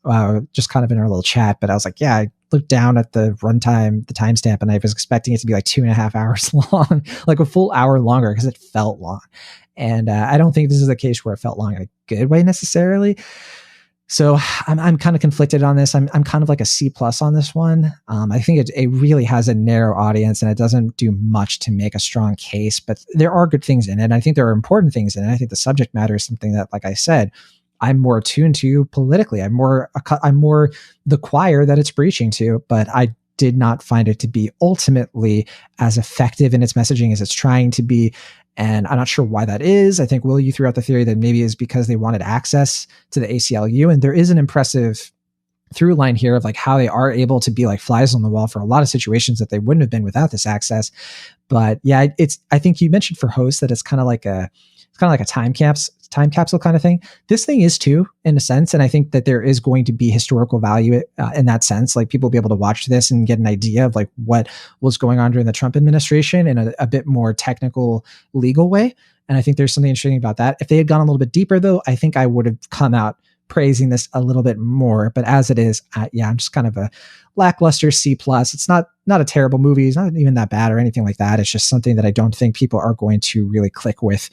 just kind of in our little chat, but I was like, yeah, I looked down at the runtime, the timestamp, and I was expecting it to be like 2.5 hours long, like a full hour longer because it felt long. And I don't think this is a case where it felt long in a good way necessarily. So I'm kind of conflicted on this. I'm kind of like a C+ on this one. I think it really has a narrow audience and it doesn't do much to make a strong case, but there are good things in it. And I think there are important things in it. I think the subject matter is something that, like I said, I'm more attuned to politically. I'm more the choir that it's preaching to, but I did not find it to be ultimately as effective in its messaging as it's trying to be. And I'm not sure why that is. I think, Will, you threw out the theory that maybe is because they wanted access to the ACLU. And there is an impressive through line here of like how they are able to be like flies on the wall for a lot of situations that they wouldn't have been without this access. But yeah, I think you mentioned for hosts that it's kind of like a time capsule kind of thing. This thing is too, in a sense. And I think that there is going to be historical value in that sense. Like people will be able to watch this and get an idea of like what was going on during the Trump administration in a bit more technical legal way. And I think there's something interesting about that. If they had gone a little bit deeper though, I think I would have come out praising this a little bit more. But as it is, I'm just kind of a lackluster C+. It's not a terrible movie. It's not even that bad or anything like that. It's just something that I don't think people are going to really click with.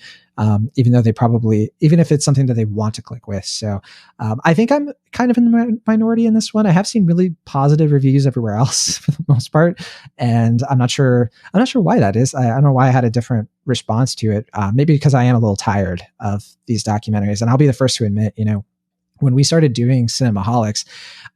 Even if it's something that they want to click with. So I think I'm kind of in the minority in this one. I have seen really positive reviews everywhere else for the most part. And I'm not sure why that is. I don't know why I had a different response to it. Maybe because I am a little tired of these documentaries. And I'll be the first to admit, when we started doing Cinemaholics,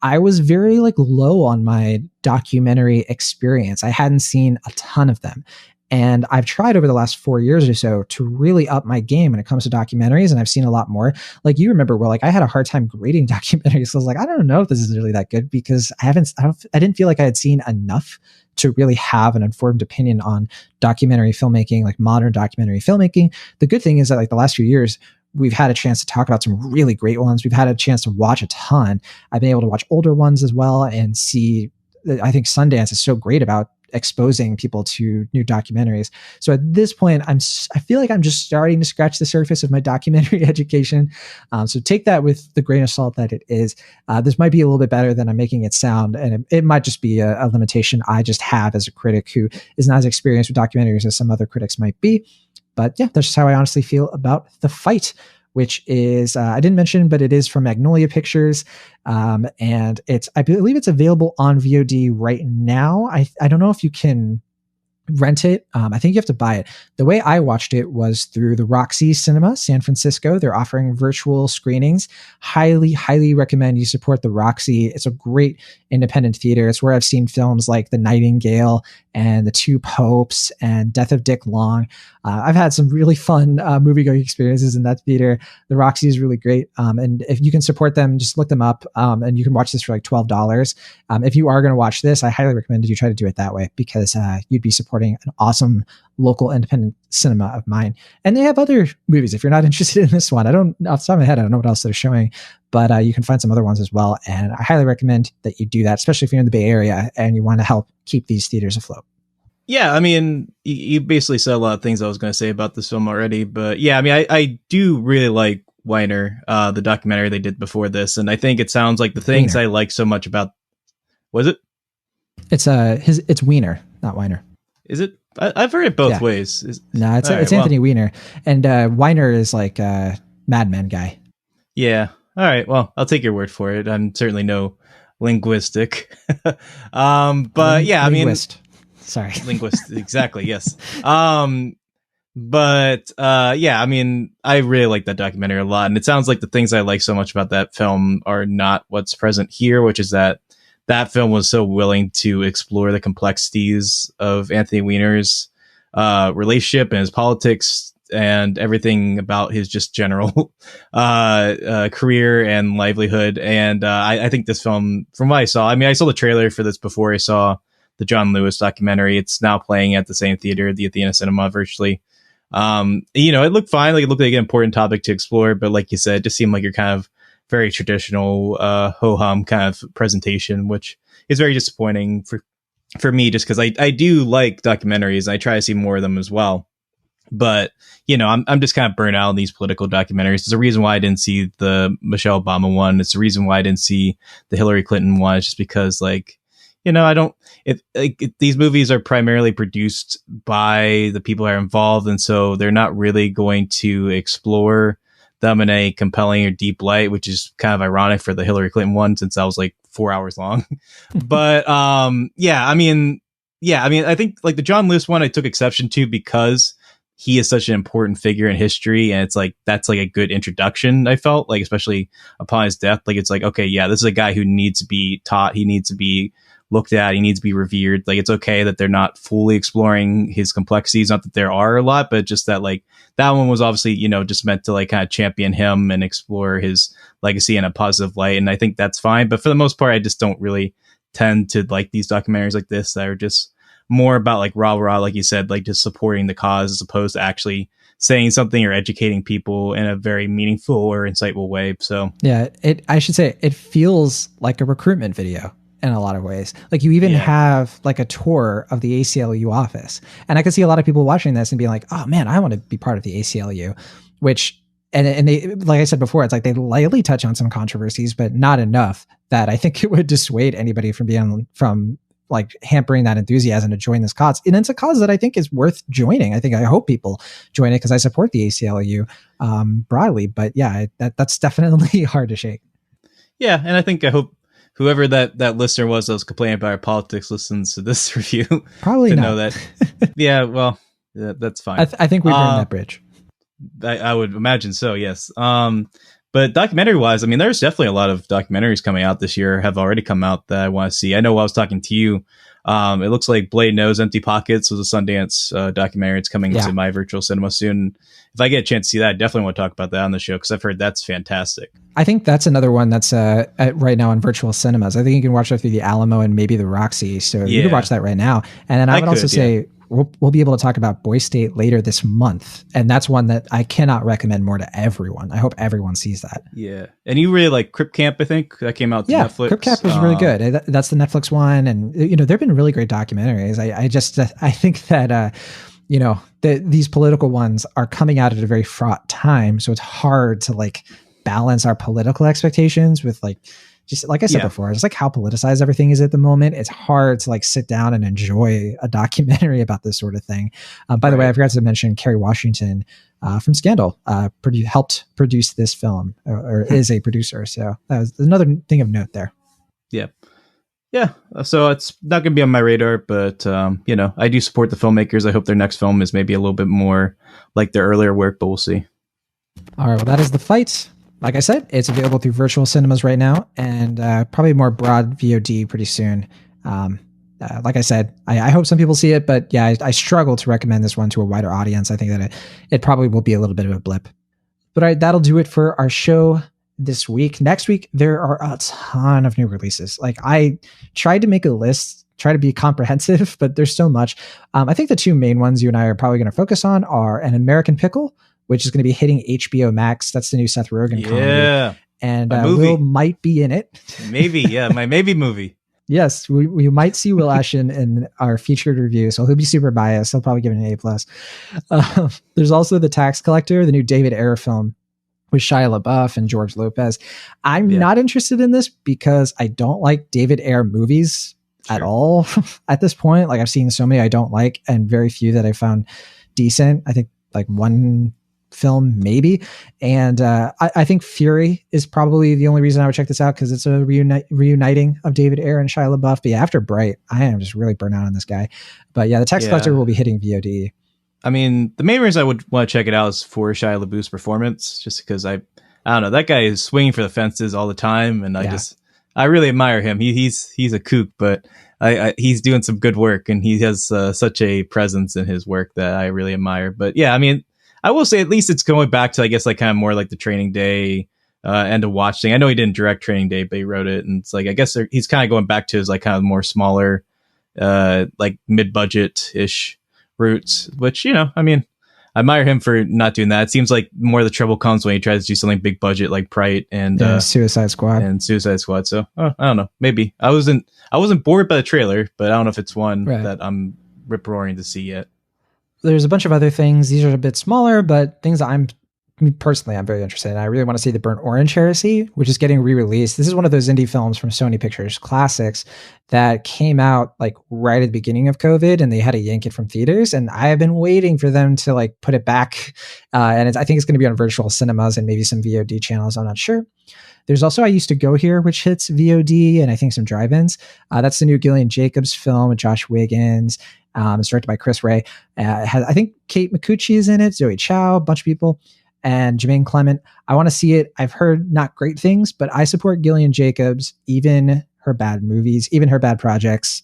I was very like low on my documentary experience. I hadn't seen a ton of them. And I've tried over the last 4 years or so to really up my game when it comes to documentaries. And I've seen a lot more. Like you remember, Will, like I had a hard time grading documentaries. So I was like, I don't know if this is really that good because I didn't feel like I had seen enough to really have an informed opinion on documentary filmmaking, like modern documentary filmmaking. The good thing is that like the last few years, we've had a chance to talk about some really great ones. We've had a chance to watch a ton. I've been able to watch older ones as well and see, I think Sundance is so great about exposing people to new documentaries. So at this point, I feel like I'm just starting to scratch the surface of my documentary education. So take that with the grain of salt that it is. This might be a little bit better than I'm making it sound. And it might just be a limitation I just have as a critic who is not as experienced with documentaries as some other critics might be. But yeah, that's just how I honestly feel about The Fight, which is, I didn't mention, but it is from Magnolia Pictures. And I believe it's available on VOD right now. I don't know if you can rent it. I think you have to buy it. The way I watched it was through the Roxy Cinema, San Francisco. They're offering virtual screenings. Highly, highly recommend you support the Roxy. It's a great independent theater. It's where I've seen films like The Nightingale and The Two Popes and Death of Dick Long. I've had some really fun movie-going experiences in that theater. The Roxy is really great. And if you can support them, just look them up. And you can watch this for like $12. If you are going to watch this, I highly recommend that you try to do it that way because you'd be supporting an awesome local independent cinema of mine. And they have other movies. If you're not interested in this one, off the top of my head, I don't know what else they're showing, but you can find some other ones as well. And I highly recommend that you do that, especially if you're in the Bay Area and you want to help keep these theaters afloat. Yeah, I mean, you basically said a lot of things I was going to say about this film already, but yeah, I mean, I do really like Weiner, the documentary they did before this, and I think it sounds like the things Wiener. I like so much about. Was it? It's Wiener, not Weiner. Is it? I've heard it both ways. No, it's Anthony Weiner, and Weiner is like a Mad Men guy. Yeah. All right. Well, I'll take your word for it. I'm certainly no linguistic, but yeah, I mean, linguist. Sorry, linguist. Exactly. Yes. But yeah, I mean, I really like that documentary a lot, and it sounds like the things I like so much about that film are not what's present here, which is that film was so willing to explore the complexities of Anthony Weiner's relationship and his politics and everything about his just general career and livelihood. And I think this film, from what I saw, I mean, I saw the trailer for this before I saw the John Lewis documentary. It's now playing at the same theater, the Athena Cinema, virtually. It looked fine. Like, it looked like an important topic to explore, but like you said, it just seemed like you're kind of very traditional ho-hum kind of presentation, which is very disappointing for me, just because I do like documentaries. I try to see more of them as well. But, I'm just kind of burnt out on these political documentaries. There's a reason why I didn't see the Michelle Obama one. It's the reason why I didn't see the Hillary Clinton one. It's just because, these movies are primarily produced by the people that are involved, and so they're not really going to explore them in a compelling or deep light, which is kind of ironic for the Hillary Clinton one, since that was like 4 hours long. But I think like the John Lewis one I took exception to because he is such an important figure in history, and it's like that's like a good introduction. I felt like, especially upon his death, like it's like, okay, yeah, this is a guy who needs to be taught, he needs to be looked at, he needs to be revered. Like, it's okay that they're not fully exploring his complexities, not that there are a lot, but just that like that one was obviously, just meant to like kind of champion him and explore his legacy in a positive light, and I think that's fine. But for the most part, I just don't really tend to like these documentaries like this that are just more about like rah, like you said, like just supporting the cause as opposed to actually saying something or educating people in a very meaningful or insightful way. So yeah, I should say it feels like a recruitment video in a lot of ways. Like, you even have like a tour of the ACLU office, and I could see a lot of people watching this and being like, oh man, I want to be part of the ACLU, which, and they, like I said before, it's like they lightly touch on some controversies, but not enough that I think it would dissuade anybody from like hampering that enthusiasm to join this cause. And it's a cause that I think is worth joining. I hope people join it because I support the ACLU broadly, but yeah, that's definitely hard to shake. Yeah. And I hope whoever that listener was that was complaining about our politics listens to this review. Probably to not. know that. Yeah. Well, that's fine. I think we burned that bridge. I would imagine so. Yes. But documentary wise, I mean, there's definitely a lot of documentaries coming out this year, have already come out that I want to see. I know while I was talking to you, it looks like Blade Knows Empty Pockets was a Sundance documentary. It's coming to my virtual cinema soon. If I get a chance to see that, I definitely want to talk about that on the show because I've heard that's fantastic. I think that's another one that's right now in virtual cinemas. I think you can watch that through the Alamo and maybe the Roxy. So you can watch that right now. And then I would also say we'll be able to talk about Boy State later this month. And that's one that I cannot recommend more to everyone. I hope everyone sees that. Yeah. And you really like Crip Camp, I think. That came out to Netflix. Crip Camp was really good. That's the Netflix one. And, there have been really great documentaries. I think that, these political ones are coming out at a very fraught time. So it's hard to like balance our political expectations with like, just like I said before, just like how politicized everything is at the moment. It's hard to like sit down and enjoy a documentary about this sort of thing. By the way, I forgot to mention Kerry Washington from Scandal helped produce this film or is a producer. So that was another thing of note there. Yeah. Yeah. So it's not going to be on my radar, but, I do support the filmmakers. I hope their next film is maybe a little bit more like their earlier work, but we'll see. All right. Well, that is The Fight. Like I said, it's available through virtual cinemas right now and probably more broad VOD pretty soon. Like I said, I hope some people see it, but yeah, I struggle to recommend this one to a wider audience. I think that it probably will be a little bit of a blip. But all right, that'll do it for our show this week. Next week, there are a ton of new releases. Like, I tried to make a list, try to be comprehensive, but there's so much. I think the two main ones you and I are probably going to focus on are An American Pickle, which is going to be hitting HBO Max. That's the new Seth Rogen comedy. Yeah. And Will might be in it. Maybe, yeah. My maybe movie. Yes, we might see Will Ashton in our featured review, so he'll be super biased. He'll probably give it an A+. There's also The Tax Collector, the new David Ayer film with Shia LaBeouf and George Lopez. I'm not interested in this because I don't like David Ayer movies at all at this point. Like, I've seen so many I don't like and very few that I found decent. I think like one film maybe, and I think Fury is probably the only reason I would check this out, because it's a reuniting of David Ayer and Shia LaBeouf. But yeah, after Bright, I am just really burnt out on this guy. But yeah, The Tax Collector will be hitting VOD. I mean, the main reason I would want to check it out is for Shia LaBeouf's performance, just because I don't know, that guy is swinging for the fences all the time, and I really admire him. He's a kook, but he's doing some good work, and he has such a presence in his work that I really admire. But yeah, I mean, I will say at least it's going back to, I guess, like kind of more like the Training Day and to watch thing. I know he didn't direct Training Day, but he wrote it, and it's like, I guess he's kind of going back to his like kind of more smaller, like mid-budget ish roots. Which, you know, I mean, I admire him for not doing that. It seems like more of the trouble comes when he tries to do something big budget like Bright and Suicide Squad. So I don't know. Maybe I wasn't bored by the trailer, but I don't know if it's one that I'm rip roaring to see yet. There's a bunch of other things. These are a bit smaller, but things that I'm very interested in. I really want to see The Burnt Orange Heresy, which is getting re-released. This is one of those indie films from Sony Pictures Classics that came out like right at the beginning of COVID, and they had to yank it from theaters. And I have been waiting for them to like put it back. And I think it's going to be on virtual cinemas and maybe some VOD channels. I'm not sure. There's also I Used to Go Here, which hits VOD and I think some drive-ins. That's the new Gillian Jacobs film with Josh Wiggins. It's directed by Chris Ray. I think Kate Micucci is in it, Zoe Chow, a bunch of people, and Jermaine Clement. I want to see it. I've heard not great things, but I support Gillian Jacobs, even her bad movies, even her bad projects,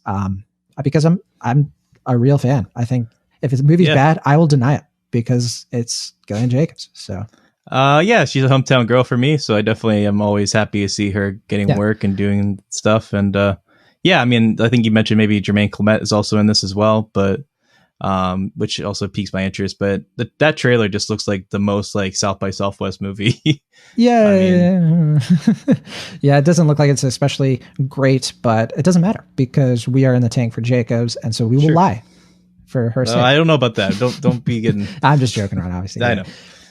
because I'm a real fan. I think if the movie's bad, I will deny it because it's Gillian Jacobs. So. She's a hometown girl for me, so I definitely am always happy to see her getting work and doing stuff. And I mean, I think you mentioned maybe Jermaine Clement is also in this as well, but which also piques my interest. But that trailer just looks like the most like South by Southwest movie. Yeah, it doesn't look like it's especially great, but it doesn't matter because we are in the tank for Jacobs, and so we will lie for her sake. I don't know about that. Don't be getting. I'm just joking around, obviously. I know.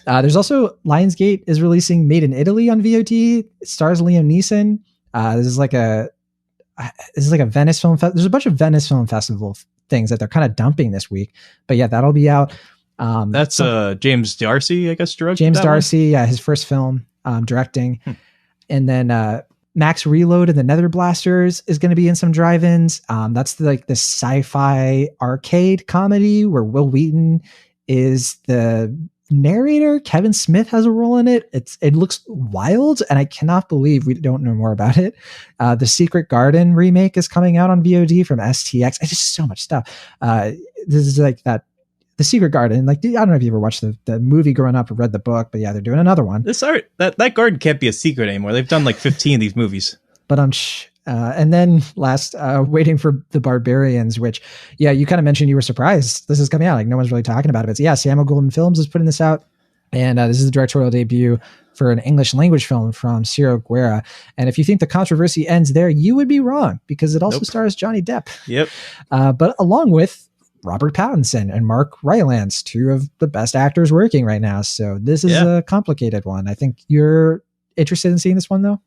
There's also Lionsgate is releasing Made in Italy on VOD. It stars Liam Neeson. This is like a Venice Film Festival. There's a bunch of Venice Film Festival things that they're kind of dumping this week. But yeah, that'll be out. That's James Darcy, I guess, directed. James Darcy, his first film directing. And then Max Reload and the Nether Blasters is going to be in some drive-ins. That's like the sci-fi arcade comedy where Will Wheaton is the narrator. Kevin Smith has a role in it. It looks wild, and I cannot believe we don't know more about it. The Secret Garden remake is coming out on VOD from STX. It's just so much stuff. This is like that. The Secret Garden, like, I don't know if you ever watched the movie growing up or read the book, but yeah, they're doing another one. This art, that garden can't be a secret anymore. They've done like 15 of these movies. But and then last, Waiting for the Barbarians, which, yeah, you kind of mentioned you were surprised this is coming out. Like, no one's really talking about it. But yeah, Samuel Golden Films is putting this out. And this is the directorial debut for an English language film from Ciro Guerra. And if you think the controversy ends there, you would be wrong, because it also stars Johnny Depp. Yep. But along with Robert Pattinson and Mark Rylance, two of the best actors working right now. So this is a complicated one. I think you're interested in seeing this one, though?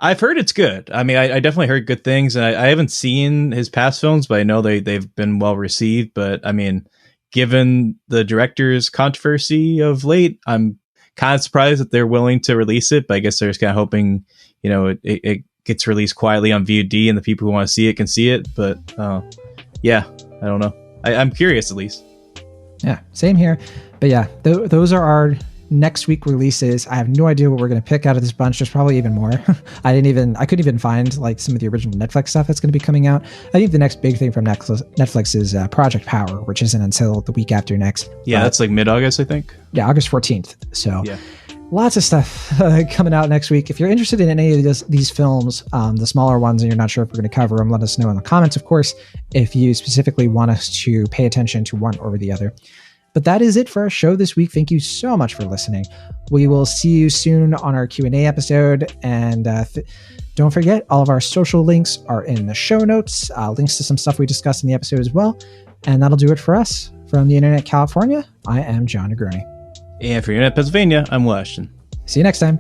I've heard it's good. I mean, I definitely heard good things. And I haven't seen his past films, but I know they've been well received. But I mean, given the director's controversy of late, I'm kind of surprised that they're willing to release it. But I guess they're just kind of hoping, it gets released quietly on VOD and the people who want to see it can see it. But yeah, I don't know. I'm curious, at least. Yeah, same here. But yeah, those are our next week releases. I have no idea what we're going to pick out of this bunch. There's probably even more. I couldn't even find like some of the original Netflix stuff that's going to be coming out. I think the next big thing from Netflix is Project Power, which isn't until the week after next. Yeah, that's like mid-August, I think. Yeah, August 14th. So yeah. Lots of stuff coming out next week. If you're interested in any of these films, the smaller ones, and you're not sure if we're going to cover them, let us know in the comments, of course, if you specifically want us to pay attention to one or the other. But that is it for our show this week. Thank you so much for listening. We will see you soon on our Q&A episode. And don't forget, all of our social links are in the show notes, links to some stuff we discussed in the episode as well. And that'll do it for us. From the Internet California, I am John Negroni. And for Internet Pennsylvania, I'm Will Ashton. See you next time.